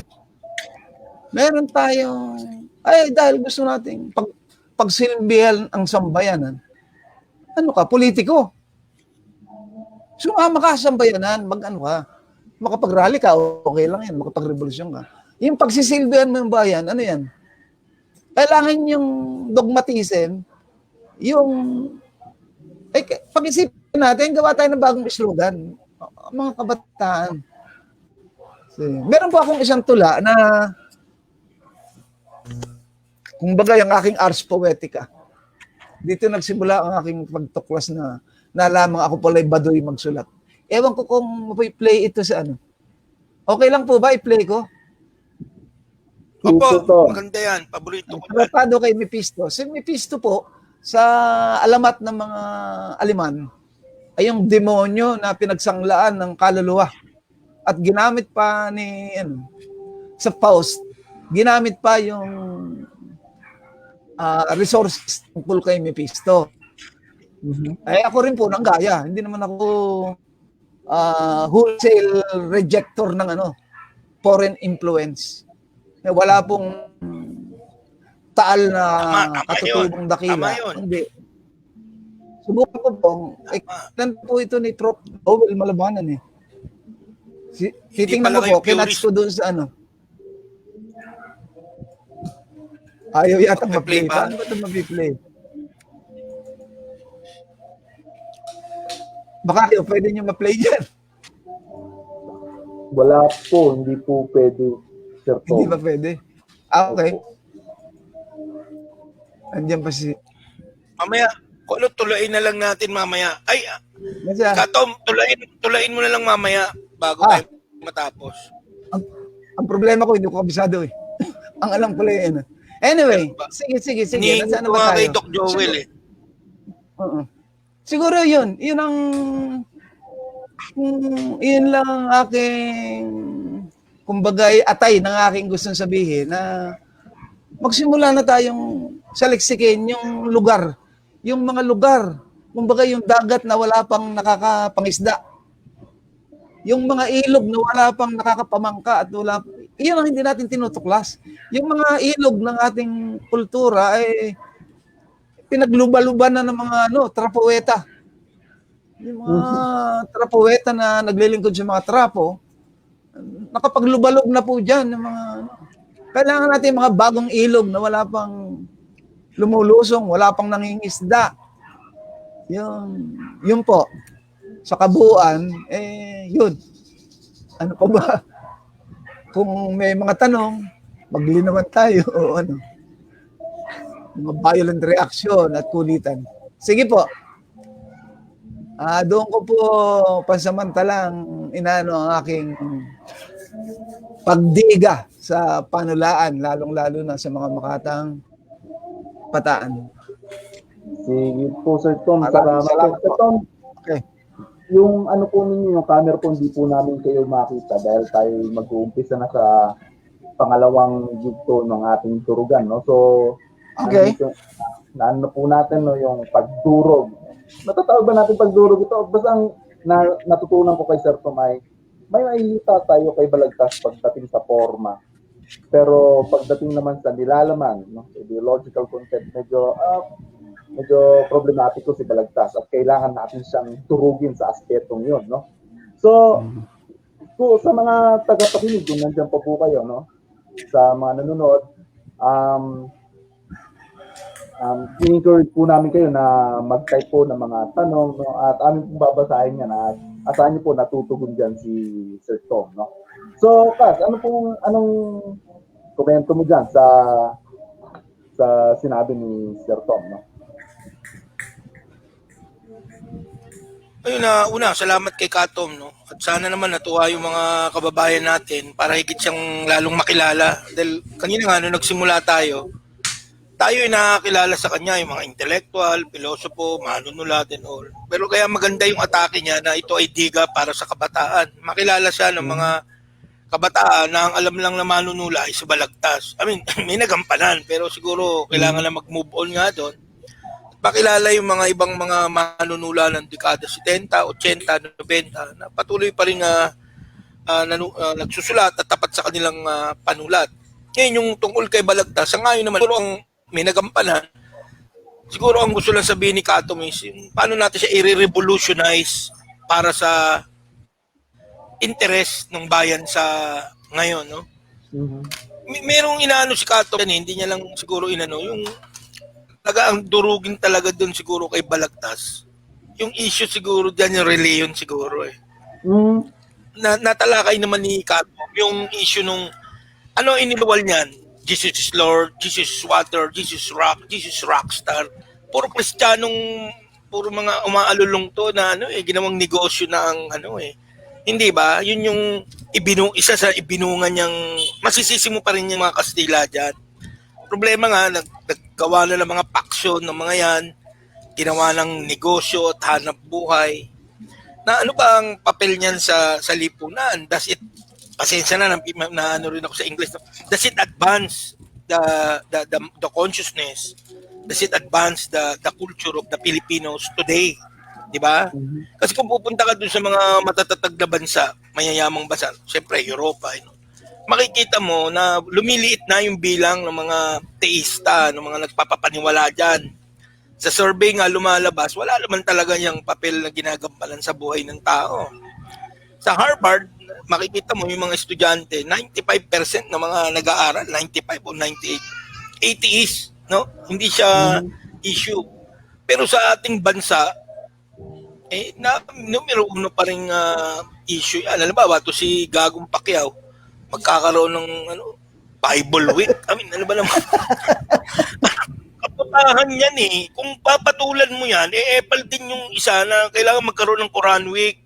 Meron tayong, dahil gusto nating pagsilbihan ang sambayanan. Ano ka? Politiko. Sumama ka sa sambayanan, makapag-rally ka, okay lang yan, makapag-revolusyon ka. Yung pagsisilbihan mo yung bayan, ano yan? Kailangan yung dogmatism, yung pag-isipin natin, gawa tayo ng bagong slogan. Mga kabataan. Meron po akong isang tula na kumbaga yung aking ars poetica. Dito nagsimula ang aking pagtuklas na lamang ako pala baduy magsulat. Ewan ko kung play ito sa ano. Okay lang po ba i-play ko? Opo, maganda yan. Paborito ko. Tratado kay Mephisto. Si Mephisto po, sa alamat ng mga Aleman, ay yung demonyo na pinagsanglaan ng kaluluwa. At ginamit pa sa Faust, ginamit pa yung resources tungkol kay Mephisto. Ay ako rin po nanggaya. Hindi naman ako wholesale rejector ng foreign influence. Wala pong taal na katutubong dakila. Hindi. Subukan ko po. Po ito ni Prof. Owel Malabanan eh. Titingnan mo po, kinats ko doon sa Ayaw yata ma-play. Paano ba ito ma-play? Baka pwede nyo ma-play dyan. Wala po, hindi po pwede. Sir Tom. Hindi ba pwede? Okay. Andiyan pa si... Mamaya, kung tulain na lang natin mamaya. Ay, Katom, tulain mo na lang mamaya bago tayo matapos. Ang problema ko, hindi ko kabisado eh. Ang alam ko lang yan. Anyway, sige. Nasaan na ba tayo? Kay Doc Joel eh. Siguro yun. Yun lang ang aking kumbaga atay ng aking gustong sabihin na magsimula na tayong saliksikin yung lugar. Yung mga lugar. Kumbaga yung dagat na wala pang nakakapangisda. Yung mga ilog na wala pang nakakapamangka at iyon ang hindi natin tinutuklas. Yung mga ilog ng ating kultura ay pinagluba-luba na ng mga trapuweta. Yung mga trapuweta na naglilingkod sa mga trapo, nakapaglubalog na po dyan ng mga kailangan natin mga bagong ilog na wala pang lumulusong, wala pang nangingisda. Yun po. Sa kabuuan, yun. Ano pa ba? Kung may mga tanong, maglinawan tayo o ano. Mga violent reaction at kulitan. Sige po. Doon ko po pansamantalang inaano ang aking pagdiga sa panulaan, lalong-lalo na sa mga makatang pataan. Sige po, Sir Tom. Maraming salamat Sir po. Tom, Okay. yung ano po ninyo, yung camera po, hindi po namin kayo makita dahil tayo mag-uumpisa na sa pangalawang yugto ng ating turugan, no? So, Okay. naano po natin, no, yung pagdurog. Natatawag ba natin pagdurog ito? Basta ang natutunan ko kay Sir Tom ay may mailita tayo kay Balagtas pagdating sa forma. Pero pagdating naman sa nilalaman, no, ideological content, medyo problematiko si Balagtas at kailangan natin siyang turugin sa aspetong yun, no? So, sa mga tagapakinig, kung nandiyan pa po kayo, no? Sa mga nanonood, i-encourage po namin kayo na mag-type po ng mga tanong, no? At amin pong babasahin yan at asahan niyo po natutugon dyan si Sir Tom, no? So, Kas, anong komento mo dyan sa sinabi ni Sir Tom, no? Ayun na, una, salamat kay Katom, no? At sana naman natuwa yung mga kababayan natin para higit siyang lalong makilala. Dahil kanina nga, nung nagsimula tayo ay nakakilala sa kanya yung mga intellectual, pilosopo, manunulat and all. Pero kaya maganda yung atake niya na ito ay diga para sa kabataan. Makilala siya ng mga kabataan na ang alam lang na manunula ay si Balagtas. I mean, may nagampanan, pero siguro kailangan na mag-move on nga doon. Pakilala yung mga ibang mga manunula ng dekada 70, 80, 90 na patuloy pa rin nagsusulat at tapat sa kanilang panulat. Ngayon yung tungkol kay Balagtas, sa ngayon naman, siguro ang may nagampanan, siguro ang gusto lang sabihin ni Katom is yung paano natin siya i-revolutionize para sa interest ng bayan sa ngayon, no? Merong inaano si Katom, hindi niya lang siguro inano, yung ang durugin talaga doon siguro kay Balagtas. Yung issue siguro diyan yung religion siguro eh. Natalakay naman ni Katom yung issue nung ano iniwal niyan, Jesus is Lord, Jesus is water, Jesus is rock, Jesus is rockstar. Puro Kristiyanong, puro mga umaalulong to na ginawang negosyo na ang Hindi ba? Yun yung isa sa ibinungan niyang masisisi mo pa rin yung mga Kastila diyan. Problema nga, naggawa na ng mga paksyon ng mga yan, ginawa ng negosyo at hanap buhay. Na ano ba ang papel niyan sa lipunan? Does it, pasensya na ano rin ako sa English, does it advance the consciousness? Does it advance the culture of the Filipinos today? Di ba? Kasi kung pupunta ka dun sa mga matatatag na bansa, mayayamang bansa, siyempre Europa, makikita mo na lumiliit na yung bilang ng mga teista, ng mga nagpapapaniwala dyan. Sa survey nga lumalabas, wala naman talaga yung papel na ginagampanan sa buhay ng tao. Sa Harvard, makikita mo yung mga estudyante, 95% ng mga nag-aaral, 95 o 98, atheist, no? Hindi siya issue. Pero sa ating bansa, numero uno pa rin issue yan. Alam ba, to si Gagong Pacquiao, magkakaroon ng Bible Week. I mean, ano ba naman? Kaputahan yan eh. Kung papatulan mo yan, epal din yung isa na kailangan magkaroon ng Quran Week,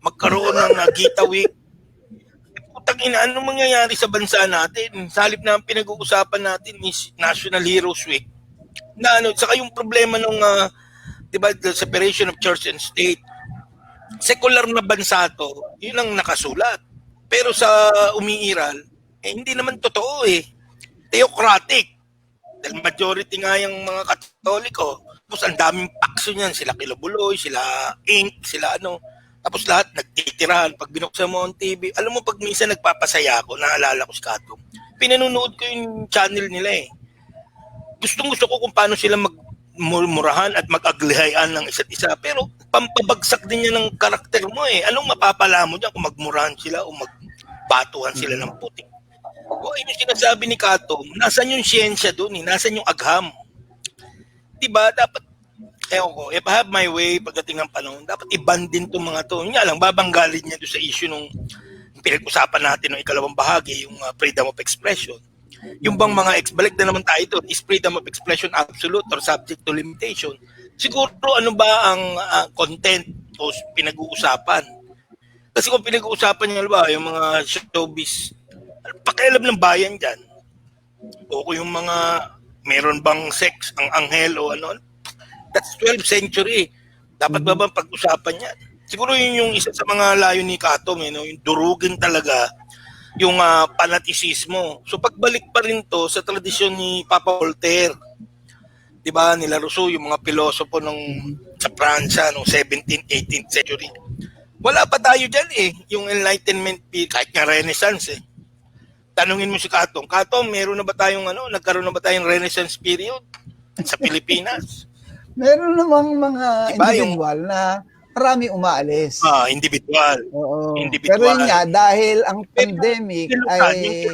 magkaroon ng Gita Week. Putang ina, anong mangyayari sa bansa natin? Sa halip na pinag-uusapan natin is National Heroes Week. Na saka yung problema ng diba, the separation of church and state. Secular na bansa to, yun ang nakasulat. Pero sa umiiral, hindi naman totoo eh. Theocratic. Dahil majority nga yung mga Katoliko. Tapos ang daming pakso niyan. Sila Kilobuloy, sila Inc., sila Tapos lahat nagtitirahan. Pag binuksan mo ang TV, alam mo pag minsan nagpapasaya ako, naalala ko si Katom. Pinanunood ko yung channel nila eh. Gustong-gusto ko kung paano sila murahan at mag-aglihayan ng isa't isa. Pero pampabagsak din yan ng karakter mo eh. Anong mapapala mo dyan kung magmurahan sila o magbatuhan sila ng putik? O yun yung sinasabi ni Kato, nasan yung siyensya doon eh? Nasan yung agham? Diba? Dapat, ewan ko, if I have my way pagdating ng panahon, dapat i-ban din itong mga to. Yun nga lang, babanggalin niya doon sa issue nung pinag-usapan natin ng ikalawang bahagi, yung freedom of expression. Yung bang mga balik na naman tayo doon, is freedom of expression absolute or subject to limitation? Siguro ano ba ang content o pinag-uusapan? Kasi kung pinag-uusapan niyo ba yung mga showbiz, pakialam ng bayan dyan. O kung yung mga meron bang sex ang anghel o ano, that's 12th century. Dapat ba bang pag-usapan yan? Siguro yun yung isa sa mga layo ni Kato, yung durugin talaga yung panatisismo. So pagbalik pa rin to sa tradisyon ni Papa Voltaire, 'di ba? Nila Rousseau, yung mga pilosopo sa Pransya noong 17th, 18th century. Wala pa tayo diyan eh, yung Enlightenment period, kahit nga Renaissance eh. Tanungin mo si Katong, meron na ba tayong nagkaroon na ba tayong Renaissance period sa Pilipinas? Meron namang mga Diba, individual na marami umaalis. Individual. Oo. Individual. Pero yun nga, dahil ang pandemic ay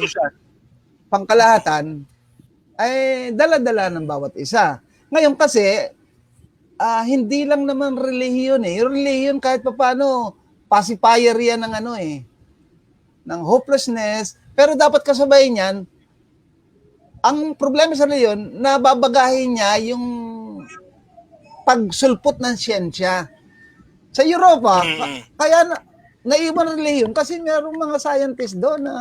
pangkalahatan, ay dala-dala ng bawat isa. Ngayon kasi, hindi lang naman relihiyon eh. Yung relihiyon kahit paano, pacifier yan ng ng hopelessness. Pero dapat kasabay niyan, ang problema sa relihiyon, nababagahin niya yung pagsulpot ng siyensya. Sa Europa, kaya naiwan relihiyon kasi mayroong mga scientists doon na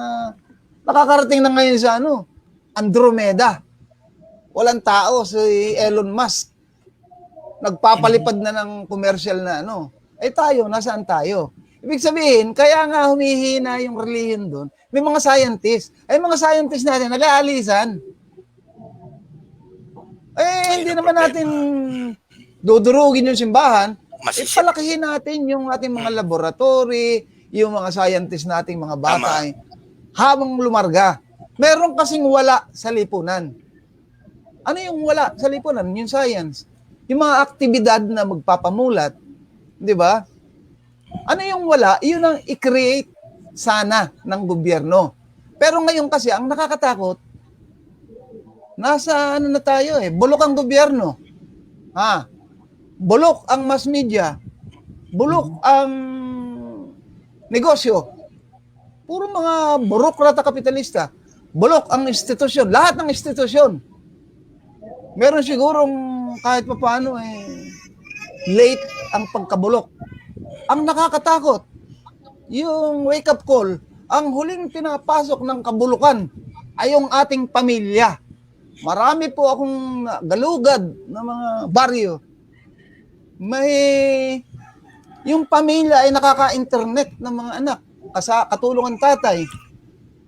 nakakarating na ngayon sa Andromeda. Walang tao, si Elon Musk. Nagpapalipad na ng commercial na tayo, nasaan tayo? Ibig sabihin, kaya nga humihina yung relihiyon doon. May mga scientists. Mga scientists natin, nag-aalisan. Hindi naman natin dudurugin yung simbahan. Palakihin natin yung ating mga laboratory, yung mga scientists nating mga bata habang lumarga. Meron kasing wala sa lipunan. Ano yung wala sa lipunan? Yung science. Yung mga aktibidad na magpapamulat. Di ba? Ano yung wala? Yun ang i-create sana ng gobyerno. Pero ngayon kasi, ang nakakatakot, nasa na tayo bulok ang gobyerno. Bulok ang mass media. Bulok ang negosyo. Puro mga burokrata kapitalista. Bulok ang institusyon. Lahat ng institusyon. Meron sigurong kahit pa paano late ang pagkabulok. Ang nakakatakot, yung wake-up call, ang huling pinapasok ng kabulukan ay yung ating pamilya. Marami po akong galugad na mga baryo. Yung pamilya ay nakaka-internet ng mga anak. Katulong ang tatay.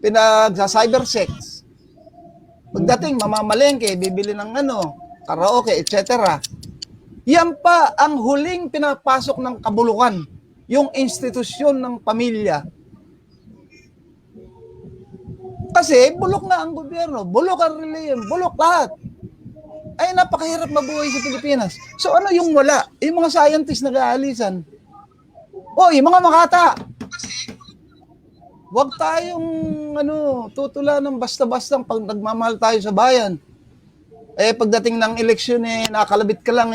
Pinagsa-cybersex. Pagdating, mamamalengke, bibili ng karaoke, etc. Yan pa ang huling pinapasok ng kabulukan. Yung institusyon ng pamilya. Kasi bulok na ang gobyerno. Bulok ang reliyon. Bulok lahat. Ay napakahirap mabuhay sa Pilipinas. So ano yung wala? Yung mga scientists nag-aalisan. Yung mga makata. Huwag tayong tutula ng basta-basta pag nagmamahal tayo sa bayan. Pagdating ng eleksyon nakakalabit ka lang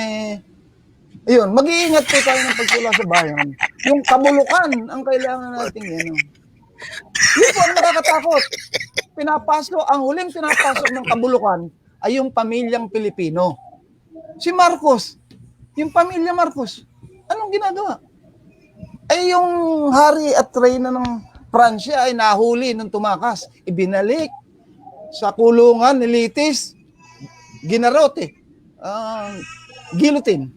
ayun, mag-iingat po tayo ng pagtula sa bayan. Yung kabulukan ang kailangan natin Yun po ang nakakatakot. Ang huling pinapasok ng kabulukan ay yung pamilyang Pilipino. Si Marcos, yung pamilya Marcos, anong ginagawa? Yung hari at reyna ng Pransya ay nahuli nung tumakas. Ibinalik sa kulungan, nilitis, ginarote, guillotine.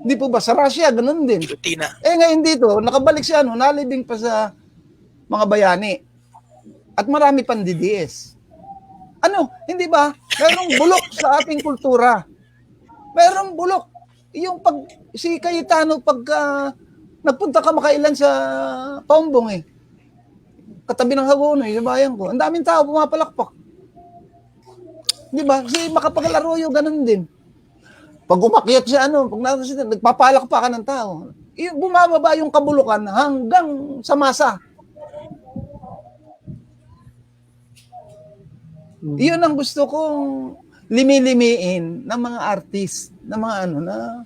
Hindi po ba? Sa Russia, ganun din. Guillotina. Ngayon dito, nakabalik siya, nalibing pa sa mga bayani. At marami pang DDS. Hindi ba? Merong bulok sa ating kultura. Merong bulok. Yung si Cayetano, nagpunta ka makailan sa Paumbong katabi ng Hagonoy, sa bayan ko. Ang daming tao pumapalakpak. Di ba? Si Macapagal Arroyo, ganun din. Pag umakyat siya, pag nagpapalak pa ka ng tao, bumababa yung kabulukan hanggang sa masa. Iyon ang gusto kong limi-limiin ng mga artist, ng mga na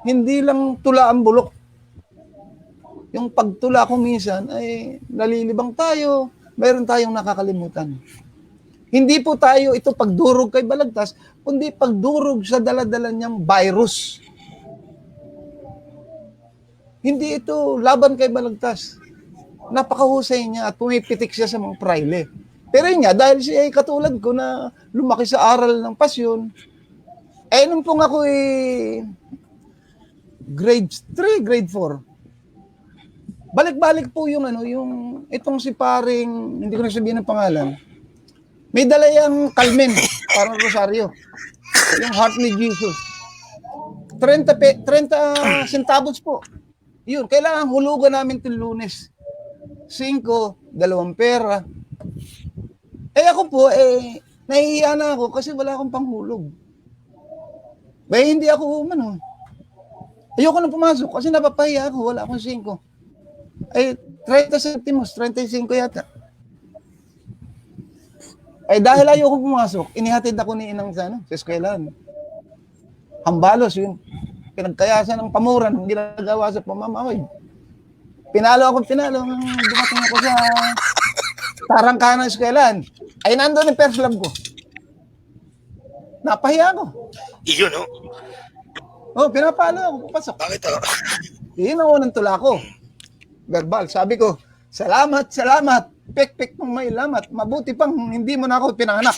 hindi lang tula ang bulok. Yung pagtula ko minsan ay nalilibang tayo, mayroon tayong nakakalimutan. Hindi po tayo ito pagdurog kay Balagtas, kundi pagdurog sa daladala niyang virus. Hindi ito laban kay Balagtas. Napakahusay niya at pumipitik siya sa mga praile. Pero yun nga, dahil siya ay katulad ko na lumaki sa aral ng pasyon, nung pong ako grade 3, grade 4, balik-balik po yung yung itong si paring, hindi ko na sabihin ng pangalan, may dala yung Carmen, parang rosaryo, yung Heart ni Jesus. 30 centavos po. Yun, kailangan hulugan namin itong Lunes. 5, 2 pera. Ako po, nahihiya na ako kasi wala akong panghulog. Hindi ako, ayoko na pumasok kasi napapahiya ako, wala akong 5. 30 centimos, 35 yata. Dahil ayoko pumasok, inihatid ako ni Inang sa eskwelahan. Hambalos, yun. Pinagkayasan ng pamuran, ang ginagawa sa pamamahoy. Pinalo nung dumating ako sa tarangkahan ng eskwelahan. Nandun yung first love ko. Napahiya ako. Iyon, Pinapalo ako, papasok. Bakit Yun ang unang tula ko. Verbal. Sabi ko, salamat. Pek mong may lamat. Mabuti pang hindi mo na ako pinanganak.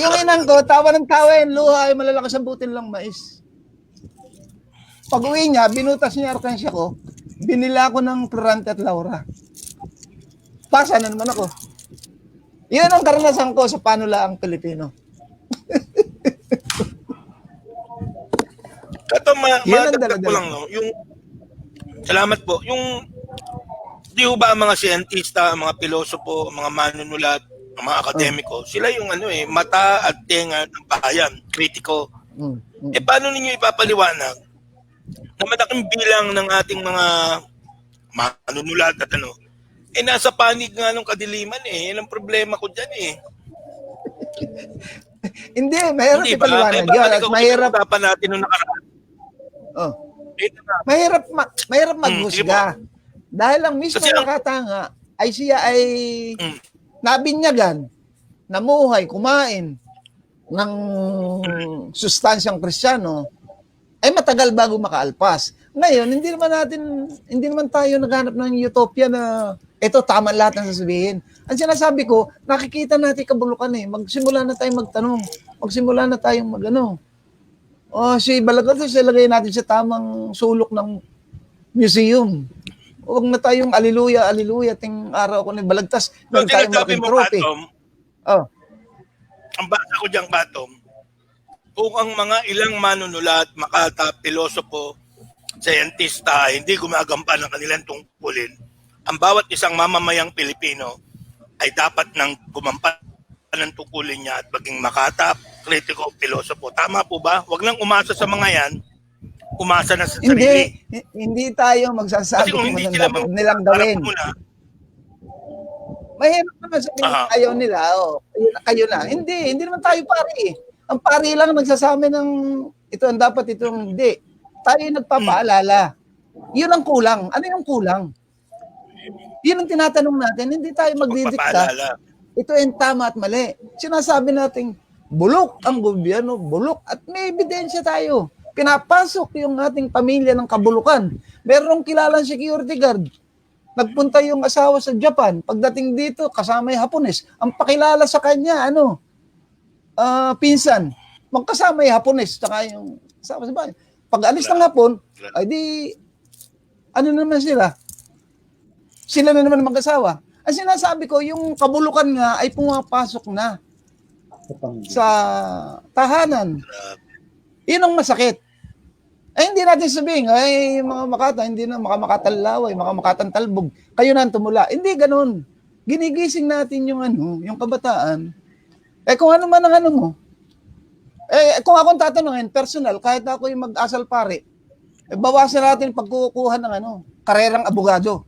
Yung inang ko, tawa ng tawa yung luha ay malalakas ang butil lang mais. Pag uwi niya, binutas niya arkansya ko, binila ko ng Florante at Laura. Pasa na naman ako. Yun ang karanasan ko sa panulaang Pilipino. Ito, Yan ang madagdag ko lang, yung, salamat po, yung, di ba mga siyentista, mga pilosopo, mga manunulat, mga akademiko, sila yung mata at tenga ng bayan, kritiko. Paano ninyo ipapaliwanag na malaking bilang ng ating mga manunulat at nasa panig nga ng kadiliman Yan ang problema ko dyan Hindi, mahirap ipaliwanag yun. Mahirap natin nung nakaraan. Mahirap maghusga. Dahil ang mismo nakatanga ay siya ay nabinyagan, namuhay, kumain ng sustansyang Kristiyano, matagal bago makaalpas. Ngayon, hindi naman tayo naghanap ng utopia na ito tama lahat ng sasabihin. Ang sinasabi ko, nakikita natin kabulukan Magsimula na tayong magtanong. Magsimula na tayong si Balagtas, ilagay natin sa tamang sulok ng museum. Huwag na tayong aliluya, ting araw ko ni Balagtas. Huwag tayong malaking trophy. Ang basa ko diyang Batom, kung ang mga ilang manunulat, makata, pilosopo, siyentista, hindi gumagampan ng kanilang tungkulin, ang bawat isang mamamayang Pilipino ay dapat nang gumampan ng tungkulin niya at maging makata, kritiko, pilosopo. Tama po ba? Huwag lang umasa sa mga yan, umasa na sa sarili. Hindi tayo magsasabi kung hindi anong nilang gawin. Mahirap naman sabihin ayaw nila, kayo na. Hindi naman tayo pari. Ang pari lang nagsasabi ng ito ang dapat, ito ang hindi. Tayo nagpapaalala. Yun ang kulang. Ano yung kulang? Yun ang tinatanong natin. Hindi tayo magdidikta. Ito yung tama at mali. Sinasabi natin, bulok ang gobyerno, bulok. At may ebidensya tayo. Pinapasok yung ating pamilya ng kabulukan. Merong kilalang security guard. Nagpunta yung asawa sa Japan. Pagdating dito, kasama yung Hapones. Ang pakilala sa kanya, pinsan. Magkasama yung Hapones. Tsaka yung asawa sa bahay. Pag alis ng Hapon, ay di, naman sila? Sila na naman mag-asawa. Ang sinasabi ko, yung kabulukan nga ay pumapasok na sa tahanan. Yun ang masakit. Hindi natin sabihin, mga Makata, hindi na makamakatallaway, makamakantalbog, kayo na ang tumula. Hindi ganun. Ginigising natin yung kabataan Eh kung ano man ang ano mo, kung akong tatanungin, personal, kahit ako yung mag-asal pare, bawasan natin pagkukuha ng karerang abogado.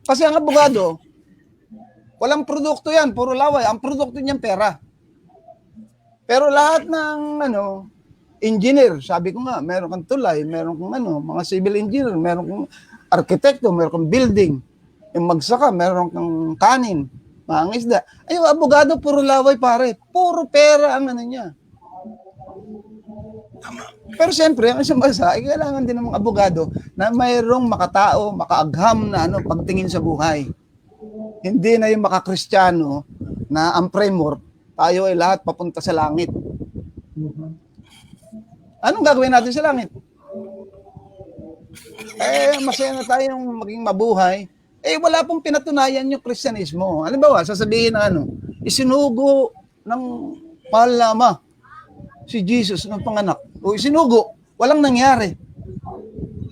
Kasi ang abogado, walang produkto yan, puro laway. Ang produkto niyan pera. Pero lahat ng engineer, sabi ko nga, meron kang tulay, meron kang mga civil engineer, meron kang arkitekto, meron kang building. Yung magsaka, meron kang kanin, mga isda. Ay, yung abogado, puro laway pare. Puro pera ang niya. Pero siyempre, ang isang bansa, kailangan din ng mga abogado na mayroong makatao, makaagham na pagtingin sa buhay. Hindi na yung makakristyano na ang framework, tayo ay lahat papunta sa langit. Anong gagawin natin sa langit? Masaya na tayong maging mabuhay. Wala pong pinatunayan yung Kristyanismo. Halimbawa, sasabihin na isinugo ng mahal na Ama si Jesus ng panganak. O isinugo, walang nangyari.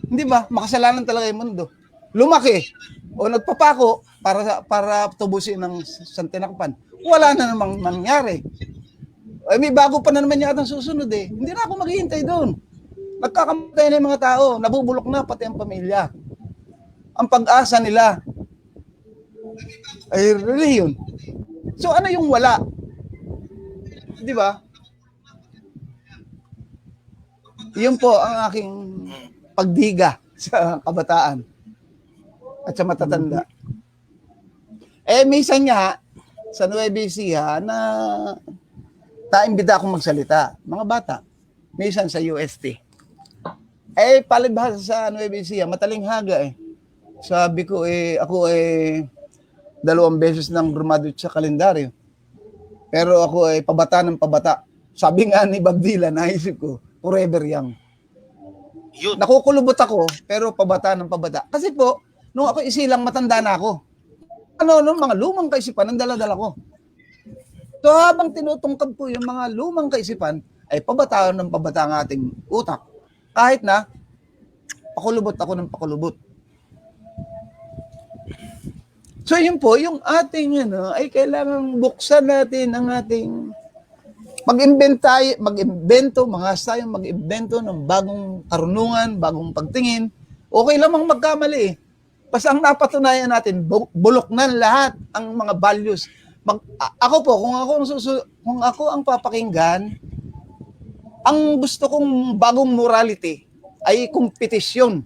Hindi ba? Makasalanan talaga yung mundo. Lumaki o nagpapako para tubusin ng santinakpan. Wala na namang nangyari. May bago pa na naman yata ang susunod eh. Hindi na ako maghihintay doon. Nagkakamatay na yung mga tao, nabubulok na pati ang pamilya. Ang pag-asa nila ay reliyon. So ano yung wala? Di ba? Yun po ang aking pagdiga sa kabataan at sa matatanda. Minsan nga, sa Nueva Ecija na naimbita akong magsalita. Mga bata. Minsan sa UST. Palibhasa sa Nueva Ecija, matalinghaga eh. Sabi ko ako 2 beses nang graduate sa kalendaryo. Pero ako pabata ng pabata. Sabi nga ni Bob Dylan, naisip ko, forever young. Yun. Nakukulubot ako, pero pabata ng pabata. Kasi po, nung ako isilang matanda na ako. Mga lumang kaisipan, ang dala-dala ko. So habang tinutungkad ko yung mga lumang kaisipan, ay pabataan ng pabata ang ating utak. Kahit na, pakulubot ako ng pakulubot. So yun po, yung ating ay kailangan buksan natin ang ating mag-imbento ng bagong karunungan, bagong pagtingin. Okay lamang magkamali eh. Basta ang napatunayan natin, bulok na lahat ang mga values. Ako po, kung ako ang papakinggan, ang gusto kong bagong morality ay kompetisyon.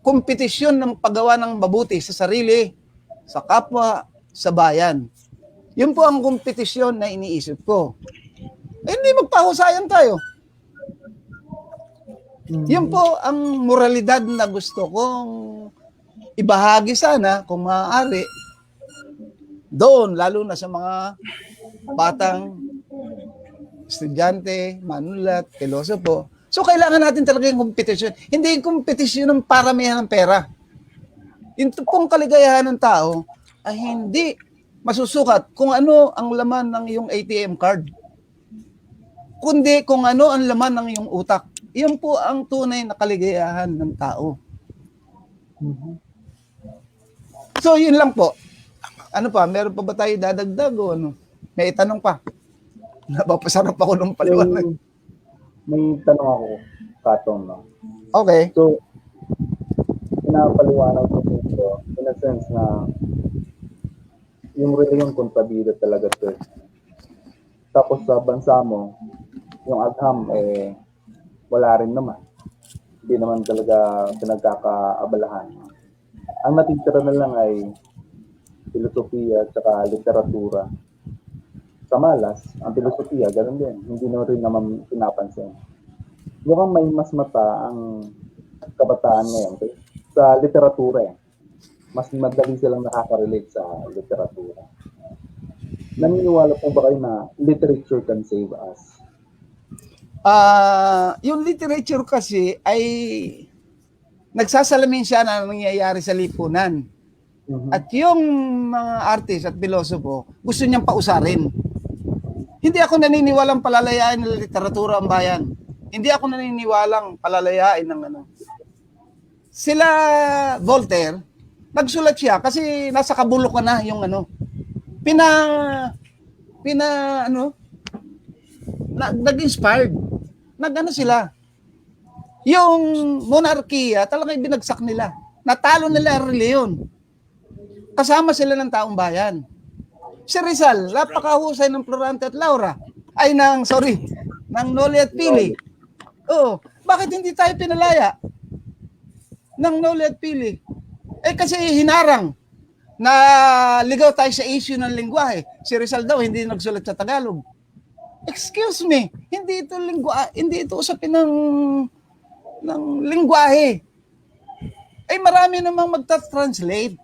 Kompetisyon ng paggawa ng mabuti sa sarili, sa kapwa, sa bayan. Yun po ang kompetisyon na iniisip ko. Hindi magpahusayan tayo. Yun po ang moralidad na gusto kong ibahagi sana kung maaari doon, lalo na sa mga batang estudyante, manunulat, pilosopo. So, kailangan natin talaga yung kompetisyon. Hindi yung kompetisyon ng paramihan ng pera. Yung pong kaligayahan ng tao ay hindi masusukat kung ano ang laman ng iyong ATM card. Kundi kung ano ang laman ng iyong utak. Iyon po ang tunay na kaligayahan ng tao. So, yun lang po. Ano pa? Meron pa ba tayo dadagdag o ano? May itanong pa. Napapasarap ako ng paliwanag. May tanong ako, Katong, no? Okay. So, pinapaliwanag ko dito, in a sense na yung reliyong kontrabida talaga to. Tapos sa bansa mo, yung agham, wala rin naman. Hindi naman talaga pinagkakaabalahan. Ang natitira na lang ay filosofiya at saka literatura. Sa malas, ang filosofiya, ganun din. Hindi na rin naman pinapansin. Mukhang may mas mata ang kabataan ngayon sa literatura. Mas madali silang nakaka-relate sa literatura. Naniniwala po ba kayo na literature can save us? Yung literature kasi ay nagsasalamin siya na nangyayari sa lipunan. At yung mga artist at pilosopo, gusto niyang pausarin. Hindi ako naniniwalang palalayain ng literatura ang bayan. Hindi ako naniniwalang palalayain ng Sila Voltaire, nagsulat siya kasi nasa kabulukan na yung nag-inspired. Nag-ano sila. Yung monarkiya, talagang binagsak nila. Natalo nila ang reliyon. Kasama sila ng taong bayan. Si Rizal, napakahusay ng Florante at Laura. Ng Noli at Pili. Oo. Bakit hindi tayo pinalaya ng Noli at Pili? Kasi hinarang na ligaw tayo sa issue ng lingwahe. Si Rizal daw hindi nagsulat sa Tagalog. Excuse me, hindi ito usapin ng lingwahe. Marami namang magta-translate.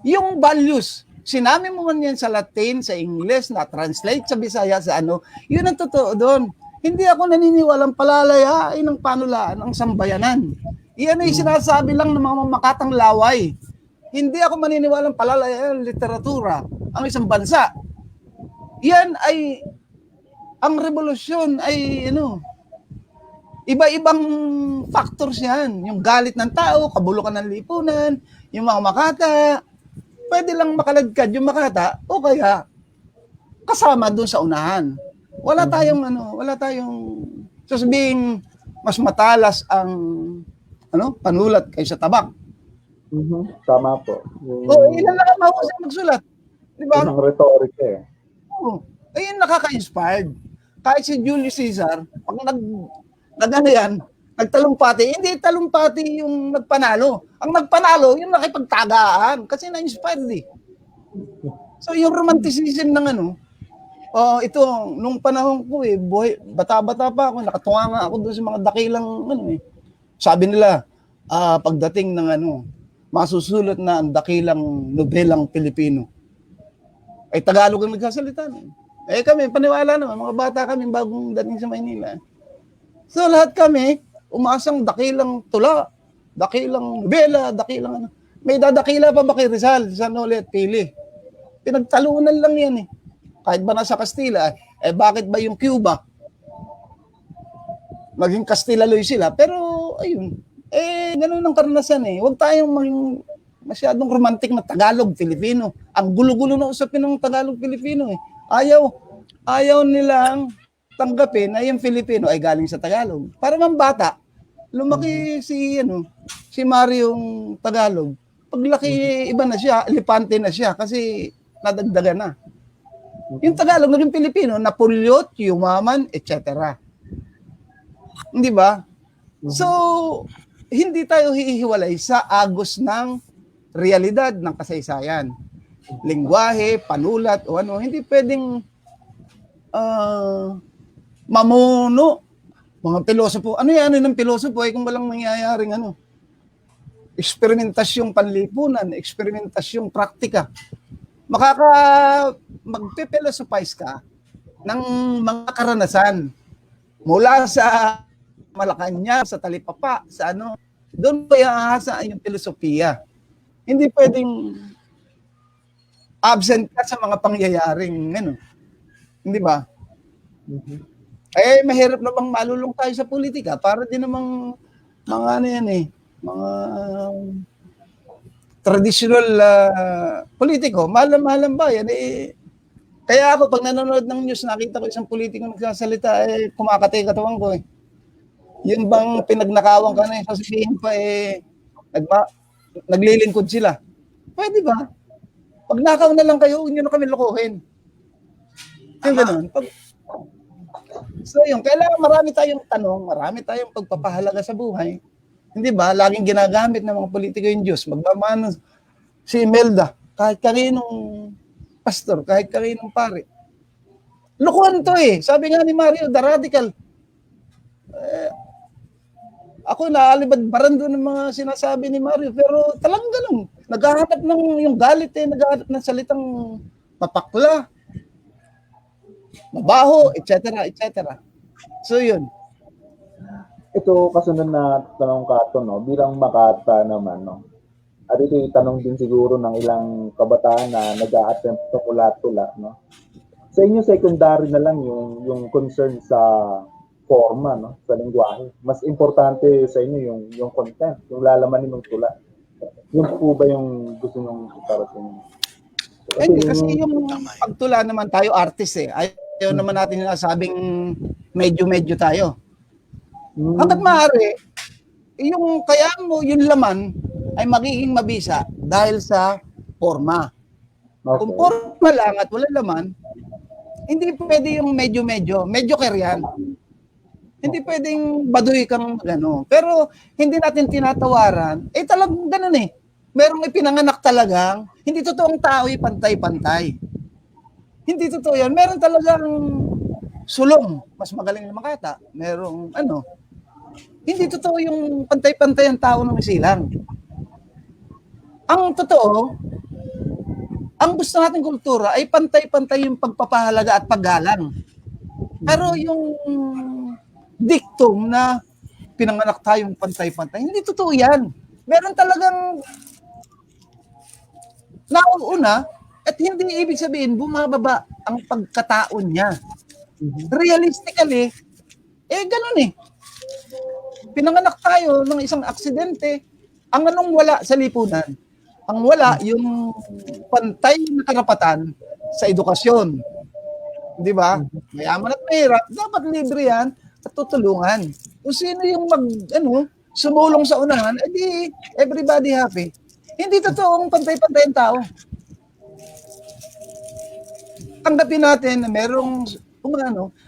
Yung values, sinabi mo man yan sa Latin, sa English, na-translate sa Bisaya, sa yun ang totoo doon. Hindi ako naniniwalang palalayain ng panulaan ang sambayanan. Iyan ay sinasabi lang ng mga mamakatang laway. Hindi ako maniniwalang palalayain ng literatura ang isang bansa. Yan ay, ang revolusyon ay, iba-ibang factors yan. Yung galit ng tao, kabulukan ng lipunan, yung mga makata, pwede lang makaladkad yung makata o kaya kasama doon sa unahan. Wala tayong sasabihin mas matalas ang panulat kaysa tabak. Tama po. Ilan lang ang mahusay magsulat. Di ba? Ang rhetoric eh. Ayun, nakaka-inspired. Kahit si Julius Caesar, pag nagtalumpati, hindi talumpati yung nagpanalo. Ang nagpanalo, yung nakipagtagaan. Kasi na-inspired eh. So yung romanticism ng ito, nung panahon ko bata-bata pa ako, nakatunga nga ako doon sa mga dakilang, Sabi nila, pagdating ng masusulat na ang dakilang nobelang Pilipino, ay Tagalog ang nagsasalita. Kami, paniwala naman, mga bata kami bagong dating sa Maynila. So lahat kami, umasang dakilang tula, dakilang nobela, dakilang May dadakila pa ba kay Rizal sa Noli at Pili? Pinagtalunan lang yan eh. Kahit ba nasa Kastila, bakit ba yung Cuba? Maging Kastilaloy sila. Pero, ayun, ganun ang karanasan eh. Huwag tayong masyadong romantic na Tagalog-Filipino. Ang gulo-gulo na usapin ng Tagalog-Filipino eh. Ayaw nilang tanggapin na yung Filipino ay galing sa Tagalog. Para mang bata, lumaki si Mariong Tagalog. Paglaki, iba na siya, lipante na siya kasi nadagdagan na. Yung Tagalog naging Pilipino, napulyot, yumaman, etc. Hindi ba? So, hindi tayo hihiwalay sa agos ng realidad ng kasaysayan. Lingwahe, panulat, o hindi pwedeng mamuno. Mga pilosopo, ano ng pilosopo kung walang mangyayaring eksperimentasyong panlipunan, eksperimentasyong praktika. Magpe-philosophize ka ng mga karanasan mula sa Malacanang, sa Talipapa, sa doon pa iahasa yung filosofiya. Hindi pwedeng absent ka sa mga pangyayaring Hindi ba? Mahirap na bang malulong tayo sa politika para din namang mga mga traditional politiko, mahal bayan kaya ako pag nanonood ng news nakita ko isang politiko nagsasalita kumakatay katawan ko Yun bang pinagnakawan ka na sasabihin pa naglilingkod sila. Pwede ba? Pag nakaw na lang kayo, huwag niyo na kami lokohin. Yung ganun. So yun, kailangan marami tayong tanong, marami tayong pagpapahalaga sa buhay. Hindi ba? Laging ginagamit ng mga politiko yung Diyos. Magmamano si Imelda, kahit kaninong pastor, kahit kaninong pare. Lukuhan to Sabi nga ni Mario, the radical. Ako naalibad-baran doon ng mga sinasabi ni Mario. Pero talagang ganun. Naghahanap ng yung galit naghahanap ng salitang papakla, mabaho, etc. etc. So yun. Ito kasunod na tanong ka bilang Makata naman At ito tanong din siguro ng ilang kabataan na nag-a-attempt sa tula-tula Sa inyo secondary na lang yung concern sa forma sa lengguwahe. Mas importante sa inyo yung content, yung lalaman ng tula. Yun po ba yung gusto nyong iparating? Kasi yung Tama yun. pagtula naman tayo artist eh. Ayaw naman natin sinasabing medyo-medyo tayo. Hanggat maaari, yung kaya mo, yung laman ay magiging mabisa dahil sa forma. Kung forma lang at wala laman, hindi pwede yung medyo keryan. Hindi pwedeng baduy kang gano'n. Pero hindi natin tinatawaran, talagang gano'n eh. Merong ipinanganak talagang, hindi totoong tao pantay-pantay. Hindi totoo yan. Meron talagang sulong, mas magaling na makata. Merong hindi totoo yung pantay-pantay ang tao ng isilang. Ang totoo, ang gusto nating kultura ay pantay-pantay yung pagpapahalaga at paggalang. Pero yung dictum na pinanganak tayong pantay-pantay, hindi totoo yan. Meron talagang nauuna at hindi ibig sabihin bumababa ang pagkataon niya. Realistically, ganun eh. Pinanganak tayo ng isang aksidente, ang anong wala sa lipunan? Ang wala yung pantay na karapatan sa edukasyon. Di ba? Mayaman at mahirap, dapat libre yan at tutulungan. Kung sino yung sumulong sa unahan, edi everybody happy. Hindi totoong pantay-pantay ang tao. Tanggapin natin na merong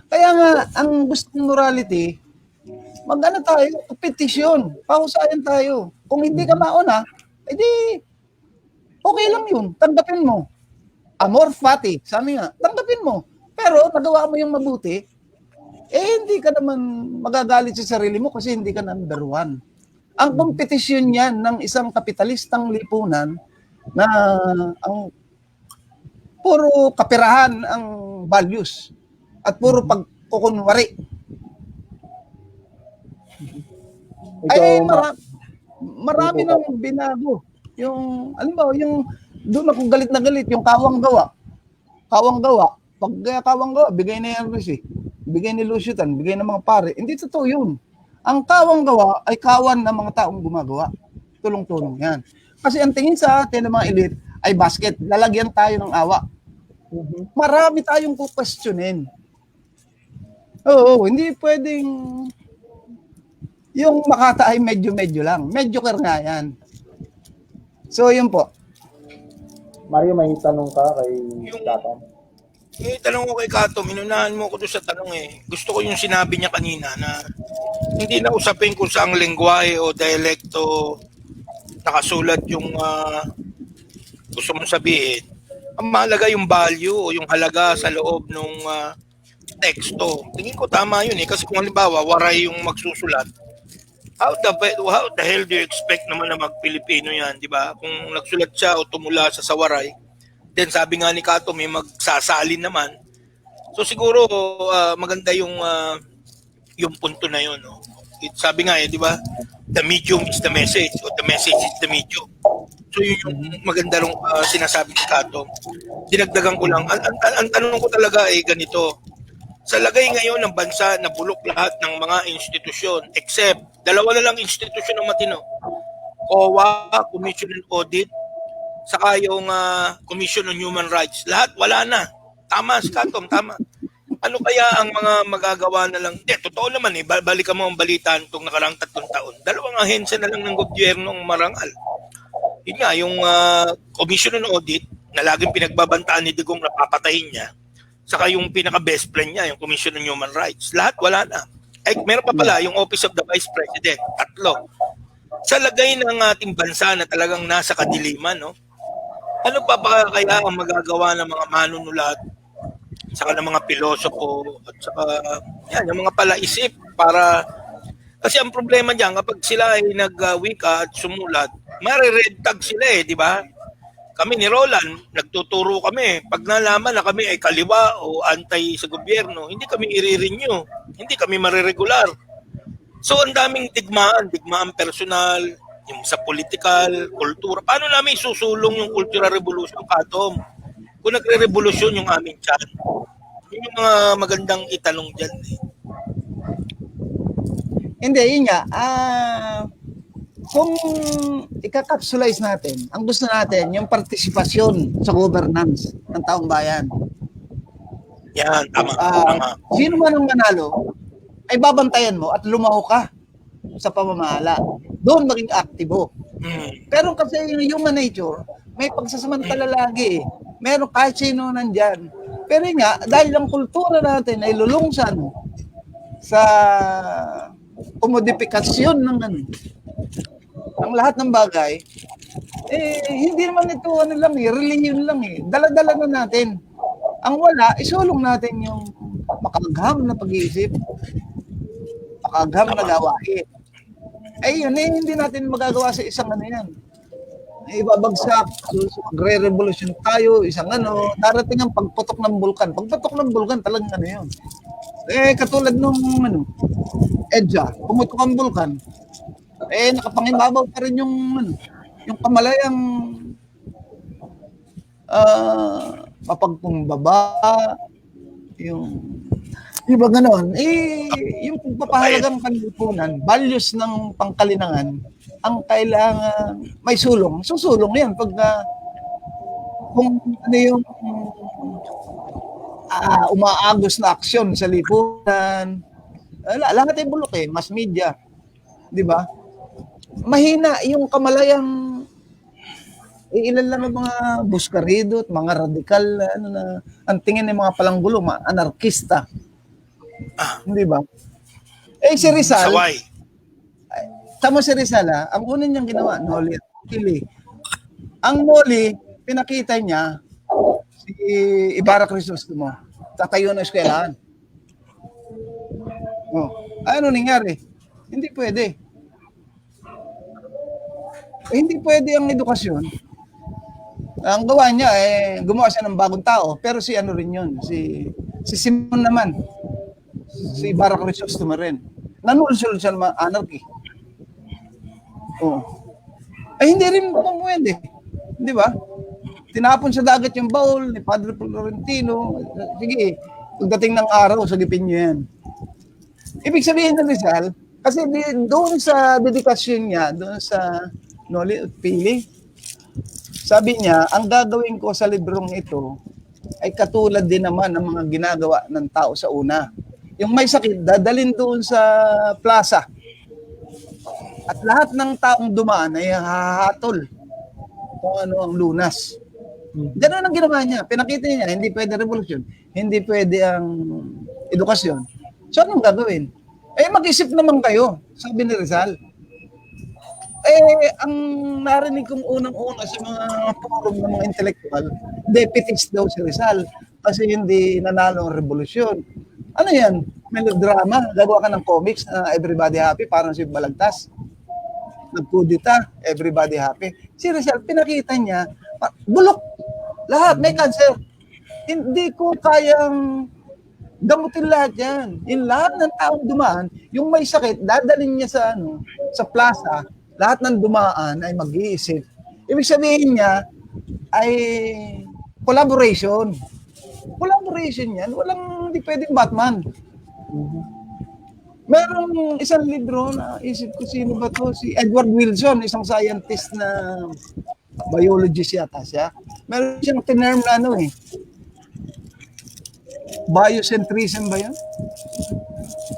kaya nga ang gustong morality, tayo, petisyon, pahusayan tayo. Kung hindi ka mauna, edi okay lang yun, tanggapin mo. Amor fati, sabi nga, tanggapin mo. Pero nagawa mo yung mabuti, hindi ka naman magagalit sa sarili mo kasi hindi ka number one. Ang kompetisyon yan ng isang kapitalistang lipunan na ang puro kapirahan ang values at puro pagkukunwari. Marami nang binago. Yung, yung doon ako galit na galit, yung kawang gawa. Pag kawang gawa, bigay na yan Riz, bigay ni Luciutan, bigay ng mga pare. Hindi totoo yun. Ang kawang gawa ay kawan ng mga taong gumagawa. Tulong-tulong yan. Kasi ang tingin sa atin ng mga elite ay basket. Lalagyan tayo ng awa. Marami tayong kukwestiyonin. Oo, hindi pwedeng yung Makata ay medyo-medyo lang. Medyo nga yan. So, yun po. Mario, may tanong ka kay Kato? Tanong ko kay Kato, minunahan mo ko doon sa tanong eh. Gusto ko yung sinabi niya kanina na hindi na usapin kung saang lengguwahe o dialekto nakasulat yung gusto mong sabihin. Ang mahalaga yung value o yung halaga sa loob ng teksto. Tingin ko tama yun eh. Kasi kung halimbawa, waray yung magsusulat, how the hell do you expect naman na mag-Pilipino yan, di ba? Kung nagsulat siya o tumula sa sawaray, then sabi nga ni Kato, may magsasalin naman. So siguro maganda yung punto na yun. No? Sabi nga di ba? The medium is the message or the message is the medium. So yun yung maganda rin sinasabi ni Kato. Dinagdagan ko lang. Ang tanong ko talaga ay ganito. Sa lagay ngayon ng bansa na bulok lahat ng mga institusyon except dalawa na lang institusyon ng matino. COA, Commission on Audit, saka yung Commission on Human Rights. Lahat wala na. Tama, Katom, tama. Ano kaya ang mga magagawa na lang? Totoo naman balikan mo ang balitan itong nakarang 3 taon. Dalawang ahensya na lang ng gobyerno ang marangal. Yun nga, yung Commission on Audit na laging pinagbabantaan ni Digong na papatayin niya, saka yung pinaka-best friend niya, yung Commission on Human Rights. Lahat wala na. Meron pa pala yung Office of the Vice President, 3. Sa lagay ng ating bansa na talagang nasa kadiliman, no? Ano pa ba kaya ang magagawa ng mga manunulat, saka ng mga pilosopo, at saka yung mga palaisip para... Kasi ang problema diyan kapag sila ay nag-wika at sumulat, mare-red tag sila di ba? Kami ni Roland, nagtuturo kami. Pag nalaman na kami ay kaliwa o antay sa gobyerno, hindi kami i-renew. Hindi kami mariregular. So, ang daming digmaan personal, yung sa political, kultura. Paano namin susulong yung cultural revolution, Katom? Kung nagre-revolusyon yung aming chan. Yun yung mga magandang itanong dyan. Hindi, yun nga. kung ika-capsulize natin, ang gusto natin, yung partisipasyon sa governance ng taong bayan. Yan, tama. Sino man ang manalo, ay babantayan mo at lumaho ka sa pamamahala. Doon maging aktibo. Pero kasi yung human nature, may pagsasamantala lagi. Meron kahit sino nandyan. Pero nga, dahil ang kultura natin ay lulungsan sa komodifikasyon ng ang lahat ng bagay, hindi naman ito religion lang Dala-dala na natin. Ang wala, isulong natin yung makagham na pag-iisip, makagham na gawain. Yun, hindi natin magagawa sa isang yan. Ibabagsak, magre-revolution tayo, isang darating ang pagputok ng bulkan. Pagputok ng bulkan, talagang yun. Katulad nung EDSA, pumutok ang bulkan, nakapangibabaw pa rin yung kamalayang mapagpumbaba, yung iba ganon. Yung pagpapahalagang kanlipunan, values ng pangkalinangan, ang kailangan may sulong. Susulong yan pag kung yung umaagos na aksyon sa lipunan, lahat ay bulok mass media. Di ba? Mahina yung kamalayang ilan lang ang mga buskarido at mga radikal na ang tingin ng mga palanggulo, mga anarkista. Di ba? Si Rizal, Saway. tama si Rizal ang unin niyang ginawa, Noli at Pili. Ang Noli, pinakita niya si Ibarra Crisostomo, tatayo na eskwelahan. Ano nangyari? Hindi pwede. Hindi pwede ang edukasyon. Ang gawa niya, gumawa siya ng bagong tao, pero si rin yun, si Simon naman, si Ibarra Crisostomo rin. Nanulsul siya ng anarchy. Hindi rin pumwede. Di ba? Tinapon sa dagat yung baul ni Padre Florentino. Sige, pagdating ng araw, sagipin niyo yan. Ibig sabihin ng Rizal, kasi doon sa dedikasyon niya, doon sa Noli at Pili, sabi niya, ang gagawin ko sa librong ito ay katulad din naman ng mga ginagawa ng tao sa una. Yung may sakit, dadalhin doon sa plaza. At lahat ng taong dumaan ay hahatol kung ano ang lunas. Ganun ang ginawa niya. Pinakita niya, hindi pwede revolusyon, hindi pwede ang edukasyon. So anong gagawin? Mag-isip naman kayo, sabi ni Rizal. Ang narinig kong unang-una sa mga forum ng mga intellectual, deputist daw si Rizal kasi hindi nanalo ang revolusyon. Ano yan? Melodrama? Gagawa ka ng comics na everybody happy, parang si Balagtas. Nagkudita, everybody happy. Si Rizal, pinakita niya, bulok. Lahat, may cancer. Hindi ko kayang gamutin lahat yan. Yung lahat ng taong dumaan, yung may sakit, dadalhin niya sa plaza, lahat ng dumaan ay mag-iisip. Ibig sabihin niya ay collaboration. Collaboration yan. Hindi pwedeng Batman. Merong isang libro na isip ko sino ba to? Si Edward Wilson, isang scientist na biologist yata siya. Meron siyang tinerm na biocentrism ba yun?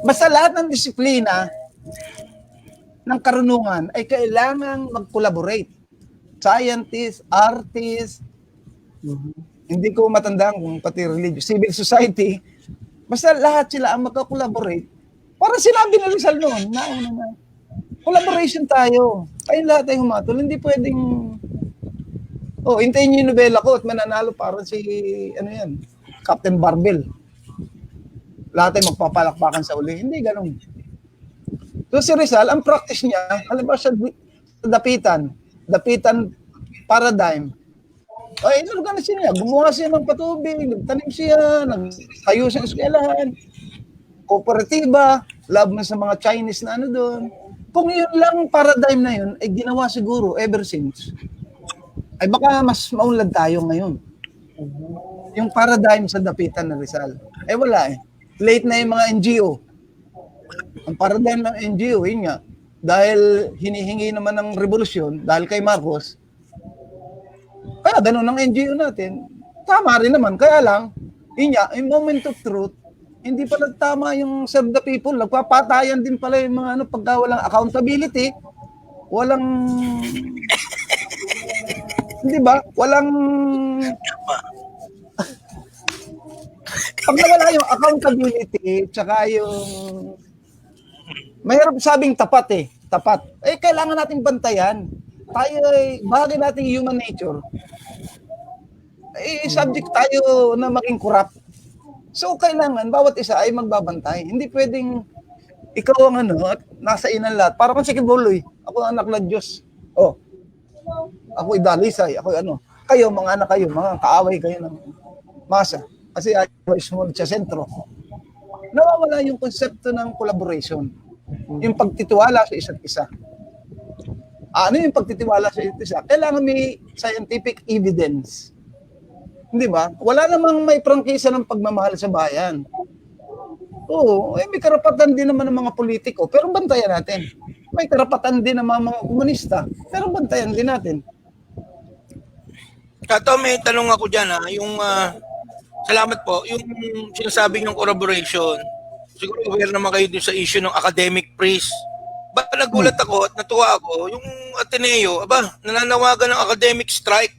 Basta lahat ng disiplina ng karunungan ay kailangang mag-collaborate. Scientists, artists, hindi ko matandaan kung pati religious, civil society, basta lahat sila ang magka-collaborate. Parang sinabi na Rizal noon, collaboration tayo. Kayong lahat ay humatol. Hindi pwedeng, hintayin niyo yung nobela ko at mananalo parang si, Captain Barbell. Lahat ay magpapalakpakan sa uli. Hindi ganun. So si Rizal, ang practice niya, halimbawa sa dapitan paradigm, inorganisyon niya, gumawa siya ng patubig, nagtanim siya, nagtayo siya ng eskwelahan, kooperatiba, love mo sa mga Chinese na doon. Kung yun lang paradigm na yun, ay ginawa siguro ever since, ay baka mas maunlad tayo ngayon. Yung paradigm sa dapitan ng Rizal, wala Late na yung mga NGO. Ang paradigm ng NGO, yun nga, dahil hinihingi naman ng revolusyon dahil kay Marcos, kaya ganun ang NGO natin. Tama rin naman, kaya lang, yun nga, in moment of truth, hindi pala tama yung serve the people. Nagpapatayan din pala yung mga pagka walang accountability, walang, hindi ba? Walang, pag nawala yung accountability, tsaka yung, mahirap sabing tapat tapat. Kailangan nating bantayan. Tayo ay, bahagi nating human nature. Subject tayo na maging corrupt. So, kailangan, bawat isa ay magbabantay. Hindi pwedeng ikaw ang at nasa inan lahat. Para kang si Kibuloy. Ako ang anak ng Diyos. Ako idalisay. Ako Kayo, mga anak kayo, mga kaaway kayo ng masa. Kasi ayaw sumunod sa sentro. Nawawala yung konsepto ng collaboration. Yung pagtitiwala sa isa't isa. Ano yung pagtitiwala sa isa't isa? Kailangan may scientific evidence. Hindi ba? Wala namang may prangkisa ng pagmamahal sa bayan. Oo, may karapatan din naman ng mga politiko, pero bantayan natin. May karapatan din ng mga komunista, pero bantayan din natin. Kato, may tanong ako dyan salamat po, yung sinasabi ng collaboration, siguro aware naman kayo dun sa issue ng academic praise. Ba't nagulat ako at natuwa ako, yung Ateneo, nananawagan ng academic strike.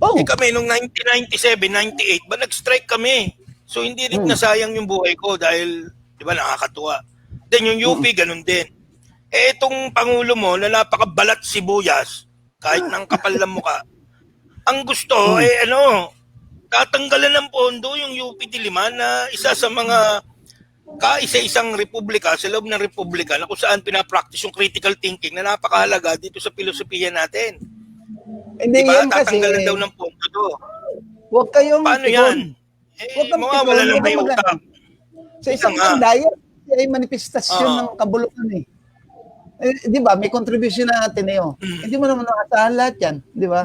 Kami nung 1997, 98, nag-strike kami. So hindi rin nasayang yung buhay ko dahil, di ba, nakakatuwa. Then yung UP, ganun din. Itong Pangulo mo na napakabalat sibuyas, kahit nang kapal ng mukha, ang gusto, tatanggalan ng pondo yung UP Diliman na isa sa mga kaisa-isang republika sa loob ng republika na kung saan pinapractice yung critical thinking na napakahalaga dito sa filosofiya natin. Hindi diba? yan kasi. Tatanggalan daw ng pondo to. Huwag kayong paano yan? Mawawala lang may utak. Sa isang daya, ay manifestasyon ng kabulukan di ba? May contribution na Ateneo. Hindi mo naman nakasahan lahat yan. Di ba?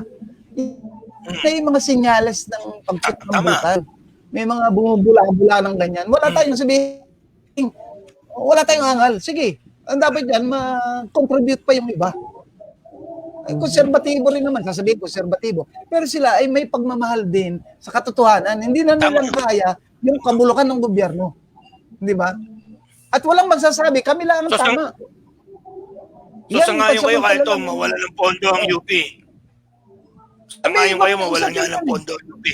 May mga senyales ng pagput ng butan. May mga bumubula-bula ng ganyan. Wala tayong sabihin. Wala tayong angal. Sige. Ang dapat yan, ma-contribute pa yung iba. Konserbatibo rin naman, sasabihin konserbatibo. Pero sila ay may pagmamahal din sa katotohanan. Hindi na nilang kaya yung kabulukan ng gobyerno. Di ba? At walang magsasabi, kami lang ang tama. So sangayon kayo kahit mawala ng pondo ang UP. Sangayon kayo mawala nga ng pondo ang UP.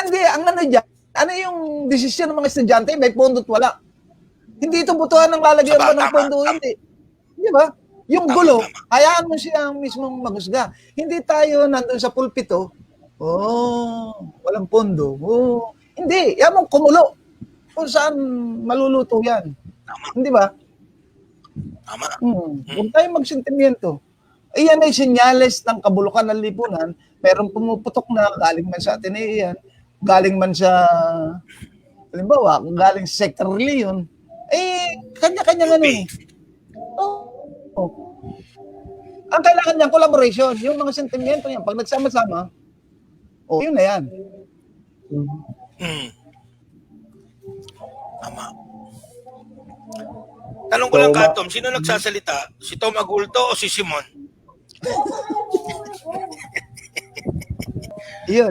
Hindi, ang dyan, yung desisyon ng mga estudyante, may pondo at wala. Hindi ito butuhan ng lalagyan ba ng pondo, hindi. Di ba? Yung gulo, hayaan mo siya ang mismong maghusga. Hindi tayo nandun sa pulpito, walang pondo. Hindi, yan mong kumulo. Kung saan maluluto yan. Hindi ba? Tama. Huwag tayong magsentimiento. Iyan ay senyales ng kabulukan ng lipunan. Merong pumuputok na galing man sa Ateneo yan, galing man sa, halimbawa, galing sa sector religion, kanya-kanya Ang kailangan niyan, collaboration. Yung mga sentimento niyan, pag nagsama-sama, yun na yan. Tama. Tanong ko lang, Katom, sino nagsasalita? Si Tom Agulto o si Simon? Yun.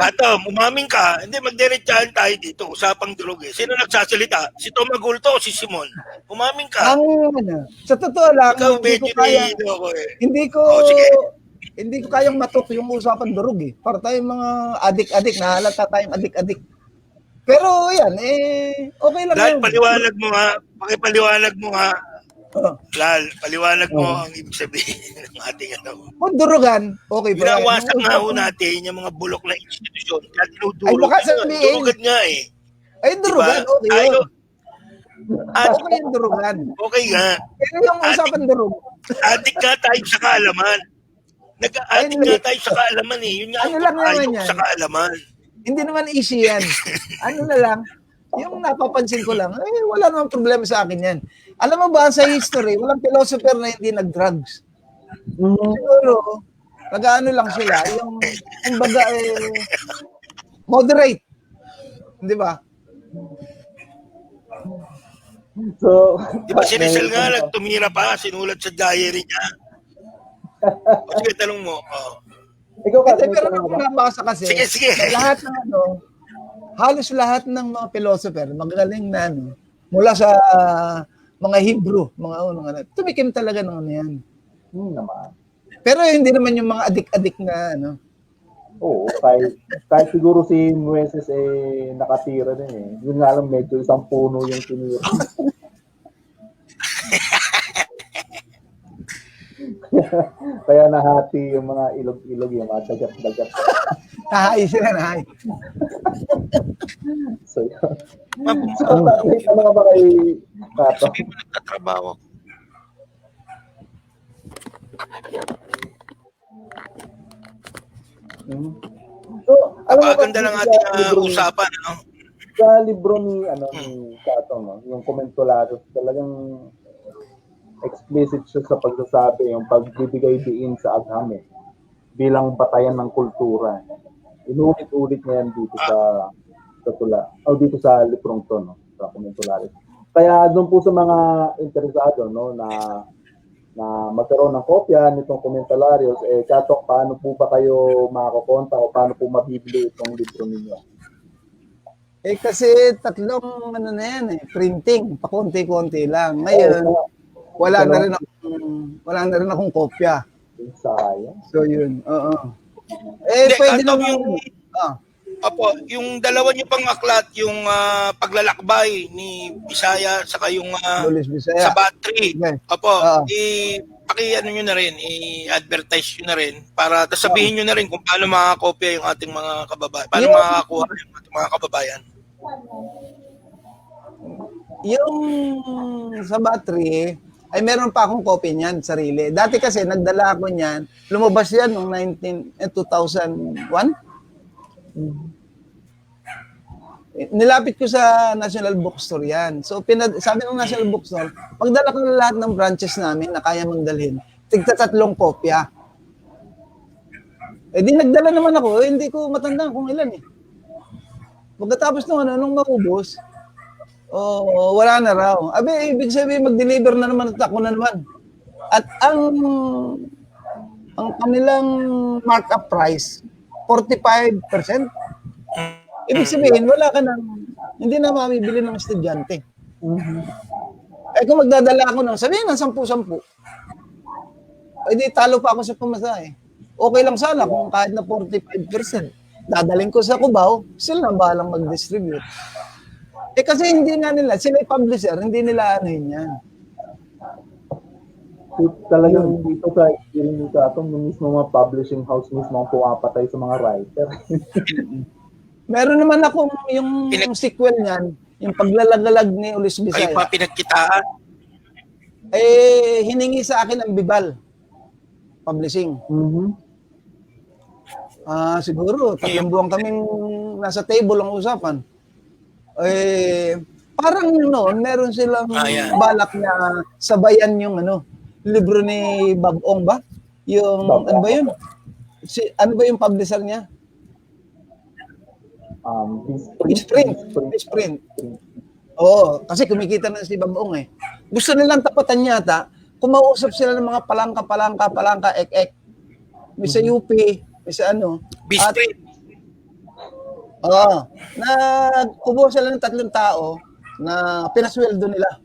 Katom, umamin ka. Hindi, magdiretsahan tayo dito. Usapang durog Sino nagsasalita? Si Tom Agulto o si Simon? Umamin ka. Sa totoo lang, ikaw hindi ko kayang matok yung usapan durog Para tayong mga adik-adik, nahalata tayong adik-adik. Pero yan, okay lang Lal, yun. paliwanag mo nga. Pakipaliwanag mo nga. Lal, paliwanag mo ang ibig sabihin ng ating Kung durugan, okay ba yan? Binawasak nga ho natin yung mga bulok na institusyon. Kaya dinudurog. Ay, baka sabihin. Durugan nga Ay, durugan, diba? okay yun. Okay yung durugan. Okay nga. Pero yung usapan durug. Adik nga tayo sa kaalaman. Nag-adik nga tayo sa kaalaman Yun nga ang sa kaalaman. Hindi naman easy yan. Ano na lang, yung napapansin ko lang, wala namang problema sa akin yan. Alam mo ba, sa history, walang philosopher na hindi nag-drugs. Siguro, nag-ano lang sila, yung kumbaga, moderate. Di ba? So, Di ba si Rizal nga, tumira pa, sinulat sa diary niya. O sige, tanong mo. Oh. ikaw ka, Hindi, may pero tanong nung ka ba? nabasa kasi, Sige, sige. lahat ng halos lahat ng mga philosopher, magaling na mula sa mga Hebrew, tumikim talaga ng yan. Naman. Pero hindi naman yung mga adik-adik na Oo, kahit siguro si Nueces nakatira din eh. Yun nga lang medyo isang puno yung tinira. Kaya nahati yung mga ilog-ilog, yung mga dagat-dagat. nahay sila, nahay. So, yun. So, may tanong ka ba kay Kato? Sabi mo nagtatrabaho. So, alam mo ba, Napakaganda ng ating usapan. Ano? sa libro ni Kato, no, yung Komentolados, talagang explicit siya sa pagsasabi, yung pagbibigay diin sa agham bilang batayan ng kultura. Inulit-ulit niya yan dito sa tula, o dito sa librong to, no, sa Komentolados. Kaya doon po sa mga interesado, no, na magkaroon ng kopya nitong Komentolarios, Katok, paano po ba kayo makakonta o paano po mabibili itong libro ninyo? Kasi tatlong na yan printing, pakunti-kunti lang. Ngayon, wala na rin akong kopya. Sayang. So yun, oo. Hindi, Pwede Katok, naman Opo, yung dalawa niyo pang aklat, yung paglalakbay ni Bisaya saka yung Lulis Bisaya. sa battery. Okay. Opo, paki-ano nyo na rin, i-advertise nyo na rin para sabihin nyo na rin kung paano makakopya yung ating mga kababayan. Paano makakakuha yung ating mga kababayan. Yung sa battery, ay meron pa akong copy niyan, sarili. Dati kasi nagdala ako niyan, lumabas yan noong 2001. Nilapit ko sa National Bookstore yan. So, sabi ng National Bookstore, pagdala ko na lahat ng branches namin na kaya mong dalhin, tigta 3 kopya. Di nagdala naman ako, hindi ko matandaan kung ilan Pagkatapos nung maubos, wala na raw. Ibig sabihin, mag-deliver na naman at ako na naman. At ang kanilang markup price, 45%. Ibig sabihin, wala ka hindi na mabibili ng estudyante. Kung magdadala ako sabihin ng 10-10, di talo pa ako sa pamasahe. Okay lang sana kung kahit na 45%. Dadaling ko sa Cubao, sila na bahalang mag-distribute. Kasi hindi nga nila, sila yung publisher, hindi nila yan. Talagang dito sa experience Kato, mismo mga publishing house mismo ang pumapatay sa mga writer. Meron naman ako yung sequel niyan, yung paglalagalag ni Ulis Bisaya. Kayo pa pinagkitaan. Hiningi sa akin ang Bibal Publishing. Siguro, 3 buwan kaming nasa table ang usapan. Parang meron silang balak na sabayan yung libro ni Bob Ong ba? Yung, ano ba yun? Ano ba yung publisher niya? Sprint. Oo, kasi kumikita na si Babong Gusto nilang tapatan yata, kung mausap sila ng mga palangka, ek-ek. May sa UP, may sa Sprint. Nagkubo sila ng 3 tao na pinasweldo nila.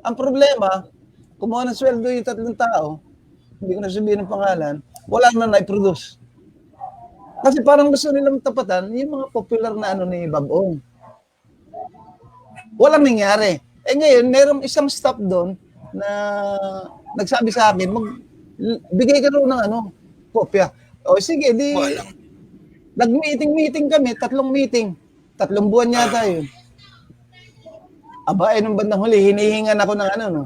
Ang problema, kumuha ng sweldo yung 3 tao, hindi ko na sabihin ng pangalan, wala na na-produce. Kasi parang gusto nilang tapatan yung mga popular na ni Babong. Walang nangyari. Ngayon, merong isang staff doon na nagsabi sa akin, bigay ka doon ng kopya. Sige, nag-meeting kami, 3 meeting. 3 buwan yata yun. Nung bandang huli, hinihingan ako ng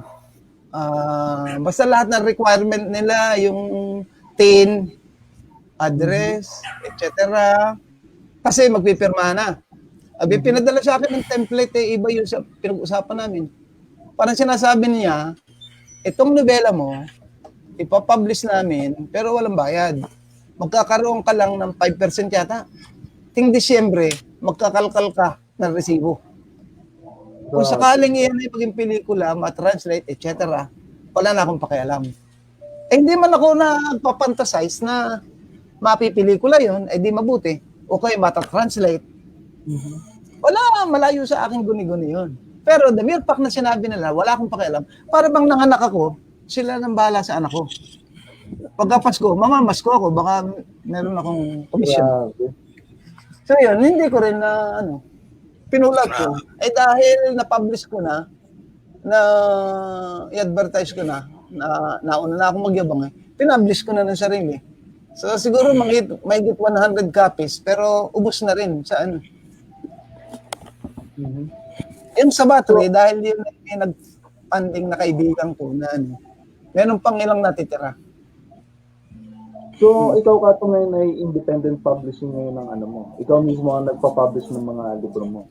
basta lahat ng requirement nila, yung TIN, address, etc. Kasi magpipirma na. Pinadala sa akin ng template, iba yung pinag-usapan namin. Parang sinasabi niya, itong nobela mo, ipapublish namin, pero walang bayad. Magkakaroon ka lang ng 5% yata. Ting Disyembre, magkakalkal ka ng resibo. Kung sakaling iyan ay maging pelikula, ma-translate, etc., wala na akong pakialam. Eh, hindi man ako nagpapantasize na mapipelikula yon, eh di mabuti. Okay, mata-translate. Wala, malayo sa aking guni-guni yun. Pero the mere fact na sinabi nila, wala akong pakialam, para bang nanganak ako, sila nang bahala sa anak ko. Pagka Pasko, mamamasko ako, baka meron akong komisyon. Grabe. So yun, hindi ko rin na, pinulag ko. Eh dahil na-publish ko na i-advertise ko na nauna na akong magyabang pinublish ko na ng sarili. So siguro mahigit 100 copies, pero ubos na rin sa ano. Yung sa battery, dahil yun yung nag-funding na kaibigan ko na meron pang ilang natitira. So, ikaw ka ito ngayon ay independent publishing ngayon ng ano mo. Ikaw mismo ang nagpa-publish ng mga libro mo.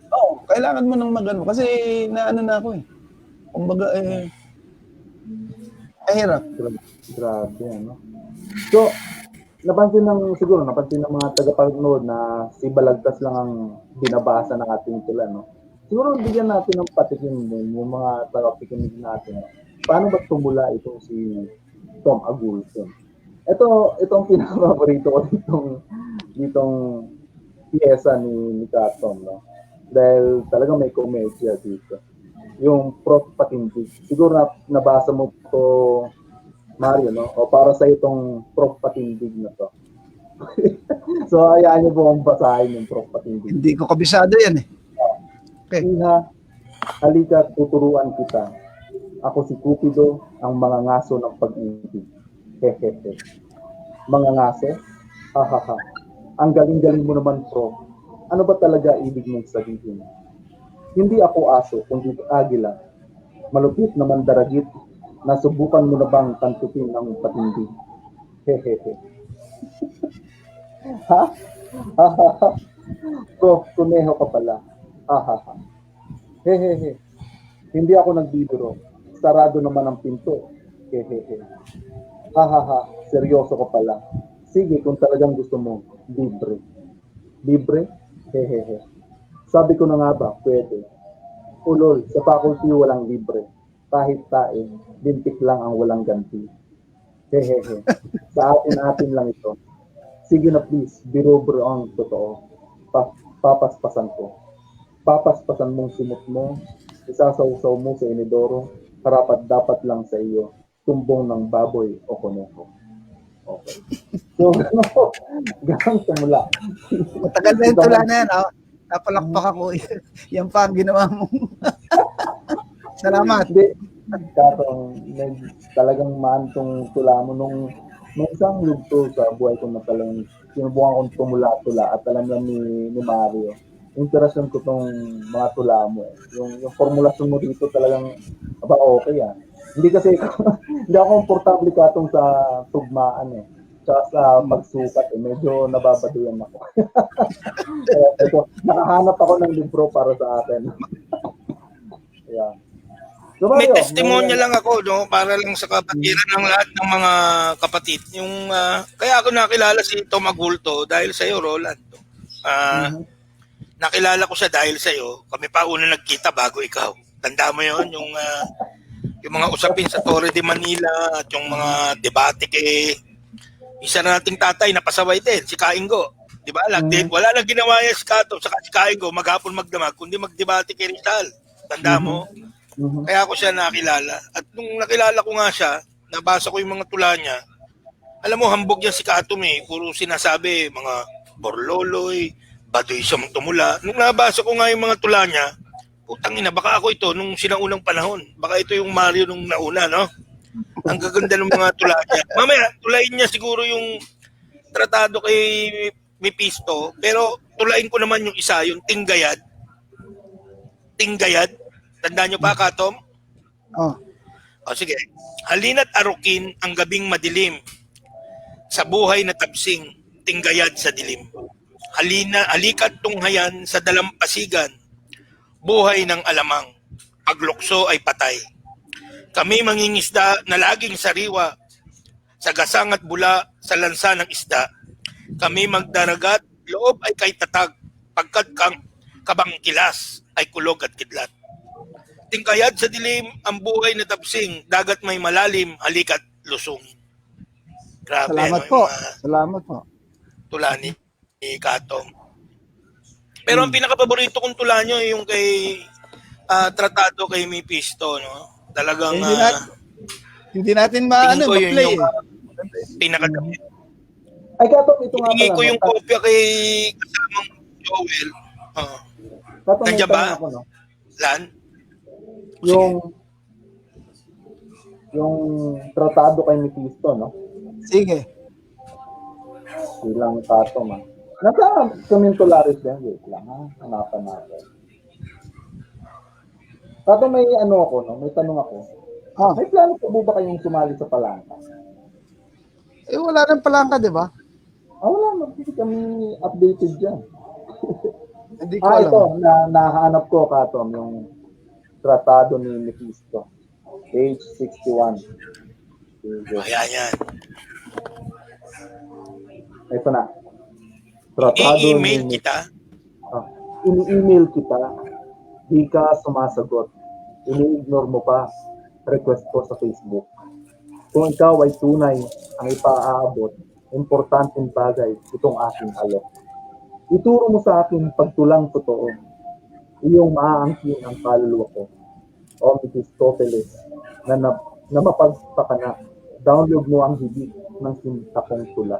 Oo, kailangan mo nang magano kasi naano na ako Kumbaga hirap. Grabe, ano? So, napansin ng mga tagapanood na si Balagtas lang ang binabasa ng ating tula, no? Siguro bigyan natin ng patikim din yung mga tagapakinig natin. Paano ba tumula itong si Tom Agulto? Itong pinaka-favorito ko ditong piyesa ni Tom, no? Dahil talagang may komedya dito. Yung Prof. Patindig. Siguro nabasa mo to, Mario, no? O para sa itong Prof. Patindig na to. So, hayaan niyo po ang basahin yung Prof. Patindig. Hindi ko kabisado yan Okay. Iha, halika, tuturuan kita. Ako si Cupido, ang mga ngaso ng pag-ibig. Hehehe. Mga ngaso? Hahaha. Ang galing-galing mo naman, Prof. Ano ba talaga ibig mong sabihin? Hindi ako aso, kundi agila. Malupit naman daragit. Nasubukan mo na bang tantutin ng patindi? Hehehe. Ha? Hahaha. Prof, kuneho ka pala. Hahaha. Hehehe. Hindi ako nagbibiro. Sarado naman ang pinto. Hehehe. Hahaha. Seryoso ka pala. Sige, kung talagang gusto mo, libre. Libre? Hehehe. Sabi ko na nga ba, pwede. Ulol, sa faculty walang libre. Kahit tae, lintik lang ang walang ganti. Hehehe. Sa atin lang ito. Sige na please, biro-biro ang totoo. Papaspasan ko. Papaspasan mong simot mo, isasaw-saw mo sa inidoro, karapat dapat lang sa iyo, tumbong ng baboy o koneho. Okay. So, ganang tumula. Matagal na yung tula na yan. Napalakpak ako. Yan pa ang ginawa mo. Salamat. Hindi. Talagang maantong tula mo nung isang yugto sa buhay ko na talagang sinubukan kong tumula-tula at alam lang ni Mario. Interesan ko tong mga tula mo. Yung formulasyon mo dito talagang okay Hindi kasi hindi ako komportable katong sa tugmaan Tsaka sa pagsukat medyo nababaduyan ako. Ito, nakahanap ako ng libro para sa akin. Yeah. So, May testimonya lang ako, no, para lang sa kapatiran ng lahat ng mga kapatid. Yung kaya ako nakilala si Tom Agulto dahil sa iyo, Roland. Nakilala ko siya dahil sa iyo. Kami pa una nagkita bago ikaw. Tanda mo 'yon, yung mga usapin sa Torre de Manila at yung mga debate isa na nating tatay na pasaway din, si Kaingo. Di ba? Wala lang ginawa niya si Kato sa si Kaingo, maghapon magdamag, kundi magdebate kay Rizal. Tanda mo? Kaya ako siya nakilala. At nung nakilala ko nga siya, nabasa ko yung mga tula niya, alam mo, hambog yan si Kato puro sinasabi, mga borloloy, baduy siyang tumula. Nung nabasa ko nga yung mga tula niya, putang ina, baka ako ito nung sinaunang panahon. Baka ito yung Mario nung nauna, no? Ang gaganda ng mga tula niya. Mamaya, tulain niya siguro yung tratado kay Mipisto, pero tulain ko naman yung isa, yung Tinggayad. Tinggayad. Tandaan niyo pa, Katom? O sige. Halina't arukin ang gabing madilim. Sa buhay na tapsing, tinggayad sa dilim. Halika't tunghayan sa dalampasigan. Buhay ng alamang. Paglukso ay patay. Kami mangingisda na laging sariwa. Sa gasang at bula sa lansa ng isda. Kami magdaragat, loob ay kay tatag. Pagkat kang kabangkilas ay kulog at kidlat. Tingkayad sa dilim, ang buhay na tapsing, dagat may malalim, halika't lusong. Grabe, Salamat no? po. Yung mga Salamat po. tula ni Katong. Pero ang pinaka-paborito kong tula nyo, yung kay Tratado kay Mephisto, no? Talagang Hindi natin tingin ko yun ma-play yung pinakadamit. Ay, Katong, ito nga Hiningi pala. ko no? yung kopya kay kasamang Joel. Katong, may Nandiyan ba? tanong ako, no? Lan? Yung tratado kay Mephisto, no? Sige. Bilang Katong, ha? Nasa Commentolaris din, wait lang, ha? Hanapan natin. Katong, may ano ako, no? May tanong ako. Ah, May plano po ba kayong sumali sa palangka? wala nang palangka, di ba? Wala, hindi kami updated dyan. Hindi ko alam. Ito, nahanap ko, Katom, yung tratado ni Mephisto. Page 61. Ayan, yan. Ito na. Tratado I-email ni kita. ini-email kita, di ka sumasagot. Ini-ignore mo pa request ko sa Facebook. Kung ikaw ay tunay ang ipaaabot, importanteng bagay itong aking alok. Ituro mo sa akin pagtulang totoo. Iyong maaangkin ang kaluluwa ko. O Mephistopheles, na mapagpakana. Download mo ang higit ng sinta kong tula.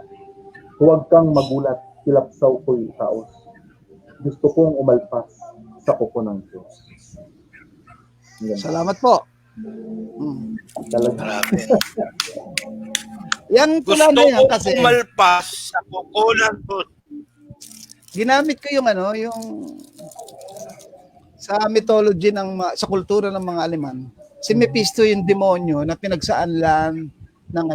Huwag kang magulat, kilapsaw ko'y taos. Gusto kong umalpas sa kuko ng Diyos. Yan. Salamat po. Talaga. Grabe. Yan Gusto pula na yan ko kasi umalpas sa kukulan ko. ginamit ko yung yung sa mythology sa kultura ng mga Aleman. Si Mephisto yung demonyo na pinagsaanlan ng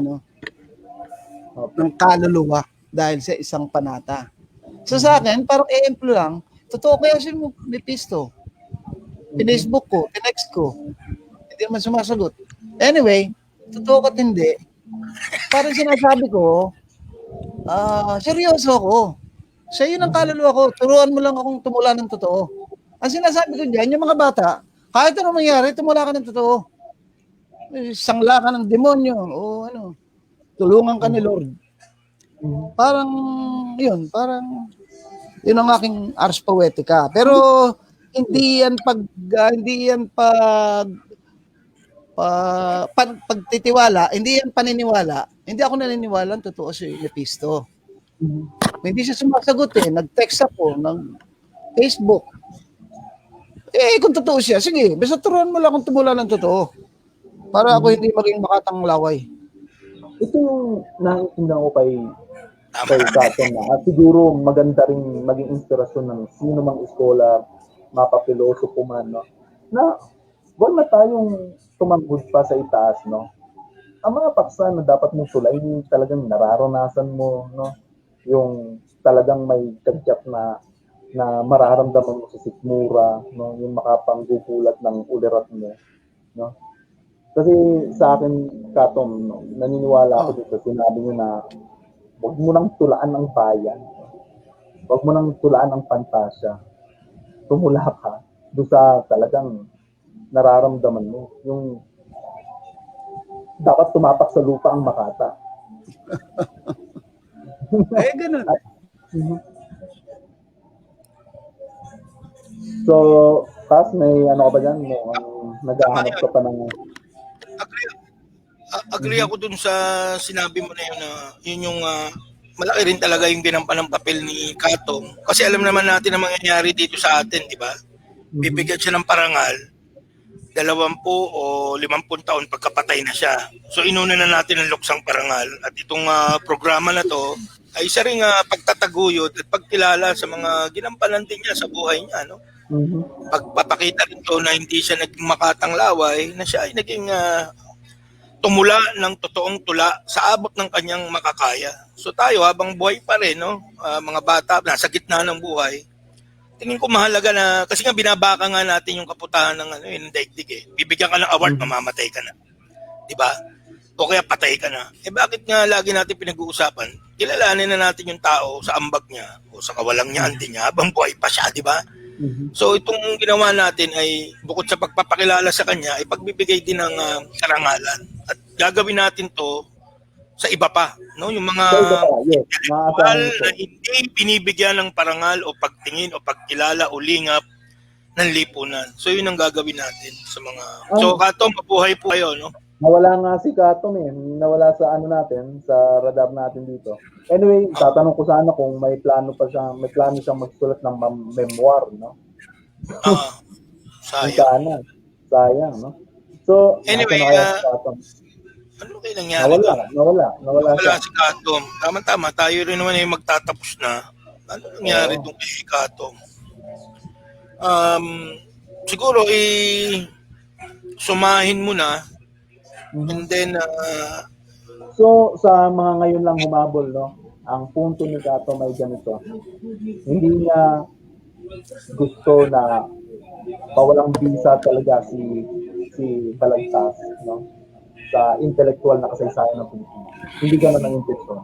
ng kaluluwa dahil sa isang panata. So sa akin, parang e-emplo lang, totoo kaya si Mephisto. Pinesbook ko, tinext ko. Hindi naman sumasagot. Anyway, totoo ka't hindi. Parang sinasabi ko, seryoso ako. Siya yun ang kaluluwa ko. Turuan mo lang akong tumula ng totoo. Ang sinasabi ko dyan, yung mga bata, kahit anong mangyari, tumula ka ng totoo. Sangla ka ng demonyo o tulungan ka ni Lord. Parang, yun ang aking ars poetica. Pero, hindi yan pagtitiwala, hindi yan paniniwala. Hindi ako naniniwala ang totoo si Mephisto. Hindi siya sumasagot nag-text ako ng Facebook. Kung totoo siya, sige, basta turuan mo lang kung tumula ng totoo. Para ako hindi maging makatang laway. Ito yung nakikita ko kay Katong na. At siguro maganda rin maging inspirasyon ng sino mang scholar, mapapilosopo man, no? Na wag na tayong tumanggod pa sa itaas, no? Ang mga paksa na dapat mong tulayin, talagang nararanasan mo, no? Yung talagang may kadyap na mararamdaman mo sa sikmura, no? Yung makapanggugulat ng ulirat mo, no? Kasi sa akin, Katom, no? Naniniwala ako dito, sinabi niyo na huwag mo nang tulaan ang bayan. Huwag mo nang tulaan ang pantasya. Tumula ka doon sa talagang nararamdaman mo. Yung dapat tumapak sa lupa ang makata. Ganun. So, Tas, may ano ka ba dyan? Naghahanap ka pa ng... Agree ako dun sa sinabi mo na yun na yun yung malaki rin talaga yung ginampan ng papel ni Katong. Kasi alam naman natin ang mangyayari dito sa atin, di ba? Bibigyan siya ng parangal, 20 o 50 taon pagkapatay na siya. So inuna na natin ang luksang parangal. At itong programa na to ay isa ring pagtataguyod at pagkilala sa mga ginampanan din niya sa buhay niya. No? Pagpapakita rin to na hindi siya naging makatang laway, na siya ay naging tumula ng totoong tula sa abot ng kanyang makakaya. So tayo habang buhay pa rin, no? Mga bata, nasa gitna ng buhay, tingin ko mahalaga na, kasi nga binabaka nga natin yung kaputahan ng yung daigdig Bibigyan ka ng award, mamamatay ka na. Diba? O kaya patay ka na. Bakit nga lagi natin pinag-uusapan? Kilalanin na natin yung tao sa ambag niya o sa kawalang niya, niya habang buhay pa siya, diba? Mhm. So itong ginawa natin ay bukod sa pagpapakilala sa kanya, ay pagbibigay din ng karangalan. At gagawin natin to sa iba pa, no? Yung mga So, iba pa, yes, intellectual maaasahan po. na hindi binibigyan ng parangal o pagtingin o pagkilala o lingap ng lipunan. So yun ang gagawin natin sa mga... So Kato, mabuhay po kayo, no? Nawala nga si Katom eh. Nawala sa ano natin, sa radar natin dito. Anyway, tatanong ko sana kung may plano siyang magsulat ng memoir, no? Ah, Kung sayang. sayang, no? So, Anyway, nasa na kaya si Katom? ano kayo nangyari doon? Nawala siya. Wala si Katom. Tama-tama, tayo rin naman ay magtatapos na. Ano nangyari Oo. doon kay Katom? Siguro sumahin mo na and then So, sa mga ngayon lang humabol, no? Ang punto ni Katom ay ganito. Hindi niya gusto na pawalang bisa talaga si Balagtas, no? Sa intellectual na kasaysayan ng Pilipinas. Hindi ganun ang intensyon.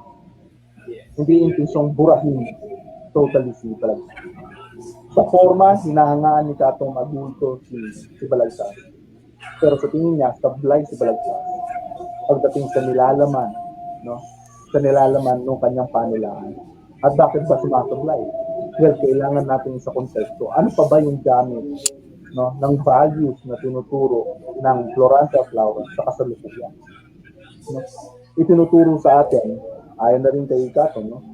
Hindi intensyong burahin totally si Balagtas. Sa forma, hinahangaan ni Katong adulto si Balagtas. Pero sa tingin niya, sablay si Balagtas. Pagdating sa nilalaman, no? Sa nilalaman ng kanyang panilaan. At bakit ba sumasablay? Well, kailangan natin sa konteksto. Ano pa ba yung gamit, no, ng values na tinuturo ng Florante Flora sa kasalukuyan? No? Itinuturo sa atin, ayon na rin kay Katon, no?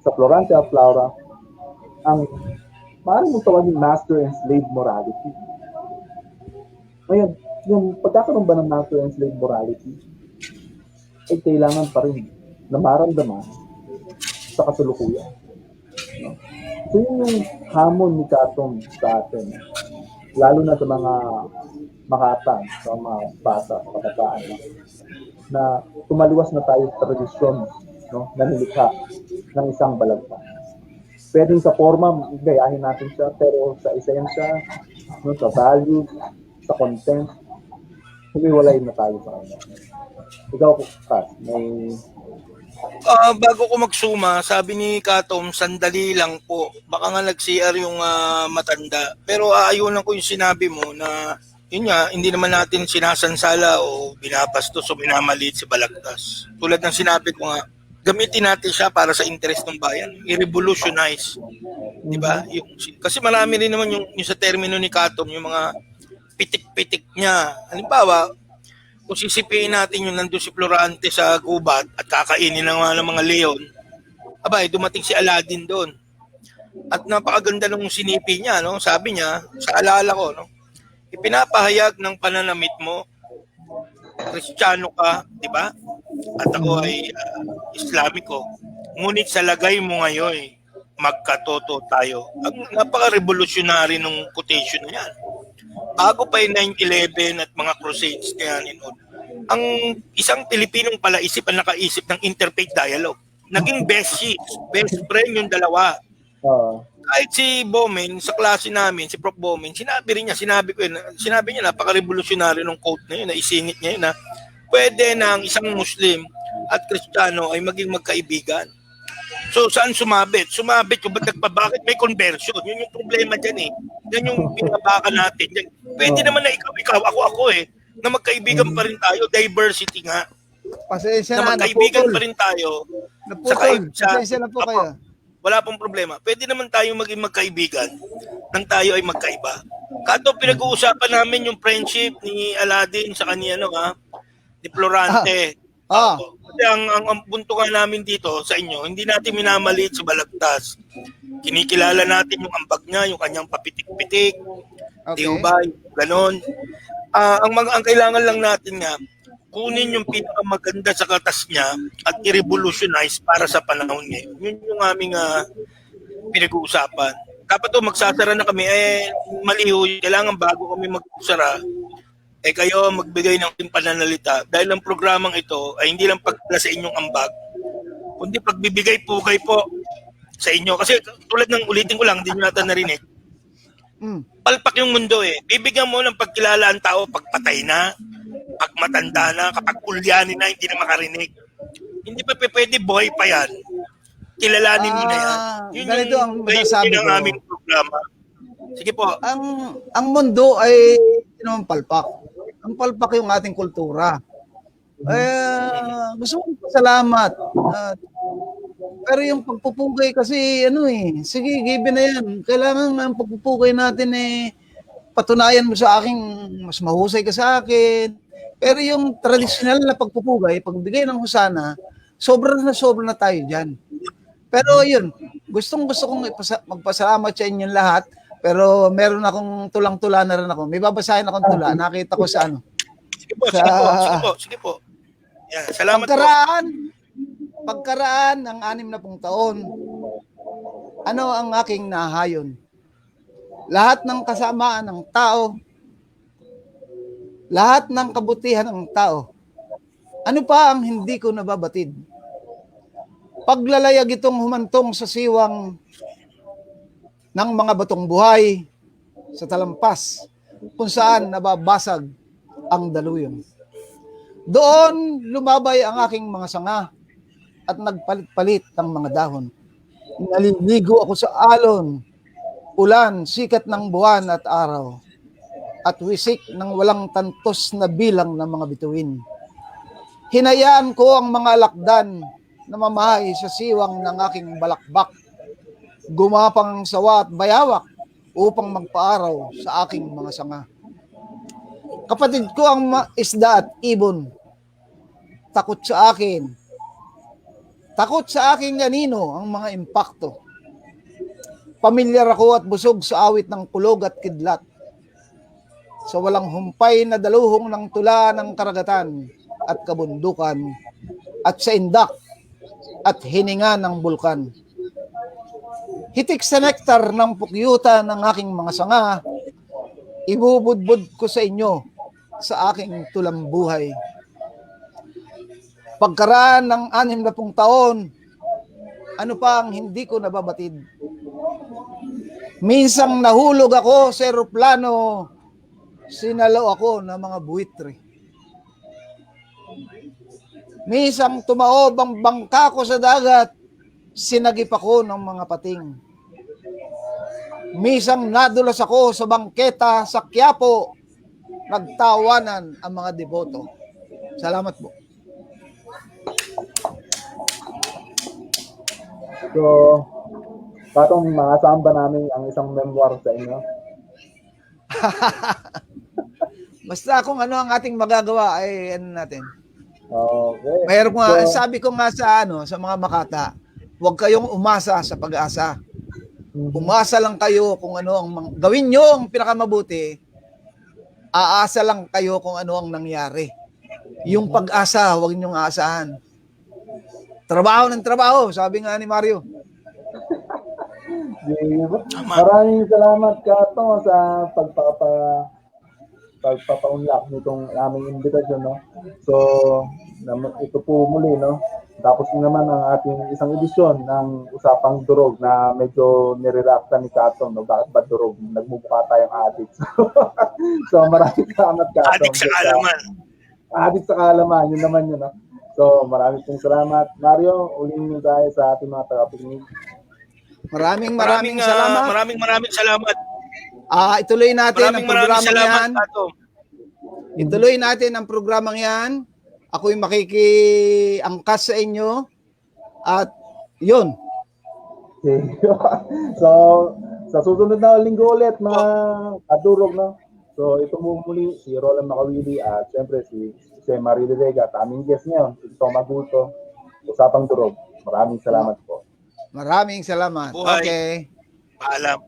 Sa Florante Flora, ang maaaring mong tawagin master and slave morality. Ngayon, yung pagkakaroon ba ng master and slave morality, ay kailangan pa rin na maramdaman sa kasalukuyan. No? So yun yung hamon ni Katong sa atin, lalo na sa mga makatang, sa mga bata, kabataan, no? Na tumaliwas na tayo sa tradisyon, no, na nilikha ng isang Balagtas. Pwedeng sa forma, gayahin natin siya, pero sa esensya, no, sa values, sa content, humiwalay na tayo sa kanya. Ikaw, Kas, may... bago ko magsuma, sabi ni Katom, sandali lang po. Baka nga nag-CR yung matanda. Pero aayunan ko yung sinabi mo na yun nga, hindi naman natin sinasansala o binabastos o minamaliit si Balagtas. Tulad ng sinabi ko nga, gamitin natin siya para sa interest ng bayan. I-revolutionize. Diba? Kasi marami rin naman yung sa termino ni Katom, yung mga pitik-pitik niya. Halimbawa, kung sisipiin natin yung nandun si Florante sa gubat at kakainin ng mga leon, abay, dumating si Aladdin doon. At napakaganda nung sinipi niya, no? Sabi niya, sa alala ko, no? Ipinapahayag ng pananamit mo, Kristiyano ka, di ba? At ako ay Islamiko. Ngunit sa lagay mo ngayon, magkatoto tayo. Ang napaka-revolutionary nung quotation na yan. Bago pa yung 9/11 at mga crusades na yan, ang isang Pilipinong palaisip ang nakaisip ng interfaith dialogue. Naging best friend yung dalawa. Kahit si Bowman, sa klase namin, si Prof. Bowman, sinabi niya, napaka-revolutionary nung quote na yun, na isingit niya yun, na pwede na ang isang Muslim at Kristiyano ay maging magkaibigan. So, saan sumabit? Sumabit yung bakit may conversion? Yun yung problema dyan eh. Yan yung pinabaka natin. Yan. Pwede naman na ikaw, ako eh, na magkaibigan pa rin tayo, diversity nga. Pasensya na magkaibigan pa rin tayo. Pasensya na po kayo. Wala pong problema. Pwede naman tayo maging magkaibigan nang tayo ay magkaiba. Kato, pinag-uusapan namin yung friendship ni Aladdin sa kanya, ni Florante. Kasi ang punto nga namin dito sa inyo, hindi natin minamaliit si Balagtas. Kinikilala natin yung ambag niya, yung kanyang papitik-pitik, tiubay, ganon. Ang kailangan lang natin nga, kunin yung pinakamaganda sa katas niya at i-revolutionize para sa panahon ngayon. Yun yung aming pinag-uusapan. Dapat magsasara na kami, maliho. Kailangan bago kami magsara, kayo magbigay ng pananalita. Dahil ang programang ito ay hindi lang pagdala sa inyong ambag, kundi pagbibigay pugay po sa inyo. Kasi tulad ng ulitin ko lang, hindi nyo natin narinig. Palpak yung mundo eh. Bibigyan mo ng pagkilala ang tao pag patay na, pag matanda na, kapag ulyanin na, hindi na makarinig. Hindi pa pwede buhay pa yan. Kilalanin mo na yan. Yun ganito ang masasabi ko. Ang aming programa Sige po. Ang mundo ay hindi naman palpak. Ang palpak yung ating kultura. Gusto kong pasalamat. Pero yung pagpupugay kasi sige, given na yan. Kailangan ang pagpupugay natin patunayan mo sa akin, mas mahusay ka sa akin. Pero yung tradisyonal na pagpupugay, pagbigay ng husana, sobra na tayo dyan. Pero yun, gusto kong magpasalamat sa inyong lahat. Pero meron akong tulang-tula na rin ako. May babasahin akong tula. Nakita ko sa Sige po. Yeah, salamat Pagkaraan ng 60 taon, ano ang aking nahayon? Lahat ng kasamaan ng tao, lahat ng kabutihan ng tao, ano pa ang hindi ko nababatid? Paglalayag itong humantong sa siwang ng mga batong buhay sa talampas kung saan nababasag ang daluyan. Doon lumabay ang aking mga sanga at nagpalit-palit ng mga dahon. Naliligo ako sa alon, ulan, sikat ng buwan at araw, at wisik ng walang tantos na bilang ng mga bituin. Hinayaan ko ang mga alakdan na mamahay sa siwang ng aking balakbak, gumapang ang sawa at bayawak upang magpaaraw sa aking mga sanga. Kapatid ko ang isda at ibon, takot sa akin. Takot sa aking ganino ang mga impakto. Pamilyar ako at busog sa awit ng kulog at kidlat. Sa walang humpay na daluhong ng tula ng karagatan at kabundukan at sa indak at hininga ng bulkan. Hitik sa nektar ng pukyuta ng aking mga sanga, ibubudbud ko sa inyo sa aking tulambuhay. Pagkaraan ng 60 taon, ano pa ang hindi ko nababatid? Minsang nahulog ako sa eroplano, sinalo ako ng mga buwitre. Minsang tumaob ang bangka ko sa dagat, sinagip ako ng mga pating. Misang nadulas ako sa bangketa sa Quiapo, nagtawanan ang mga deboto. Salamat po. So, patong maasahan ba namin ang isang memoir sa inyo? Basta kung ano ang ating magagawa ay natin. Okay. Mayroon ko sabi ko nga sa mga Makata, huwag kayong umasa sa pag-asa. Umasa lang kayo kung ano ang gawin nyo ang pinakamabuti. Aasa lang kayo kung ano ang nangyari. Yung pag-asa, huwag ninyong aasahan. Trabaho ng trabaho, sabi nga ni Mario. Maraming salamat, Kato, sa pagpapaunlak nitong aming invitation, no? So, ito po muli, no? Tapos naman ang ating isang edisyon ng Usapang Durog na medyo nirelapta ni Kato, no? Bakit ba durog? Nagmumukha tayong adik. So, maraming salamat, Kato. Adik sa kaalaman. Adik sa kaalaman, yun naman yun, no? So, maraming salamat. Mario, uling nyo tayo sa ating mga tagapakinig. Maraming salamat. Maraming salamat. Ituloy natin ang programang yan. Kato. Ituloy natin ang programang yan. Ako'y makikiangkas sa inyo. At yun. So, sa susunod na linggo ulit, mga kadurog, no? So, ito muli si Roland Makawili at siyempre si Mario De Vega at aming guest ngayon, si Tom Aguto, Usapang Durog. Maraming salamat po. Maraming salamat. Buhay. Okay. Paalam.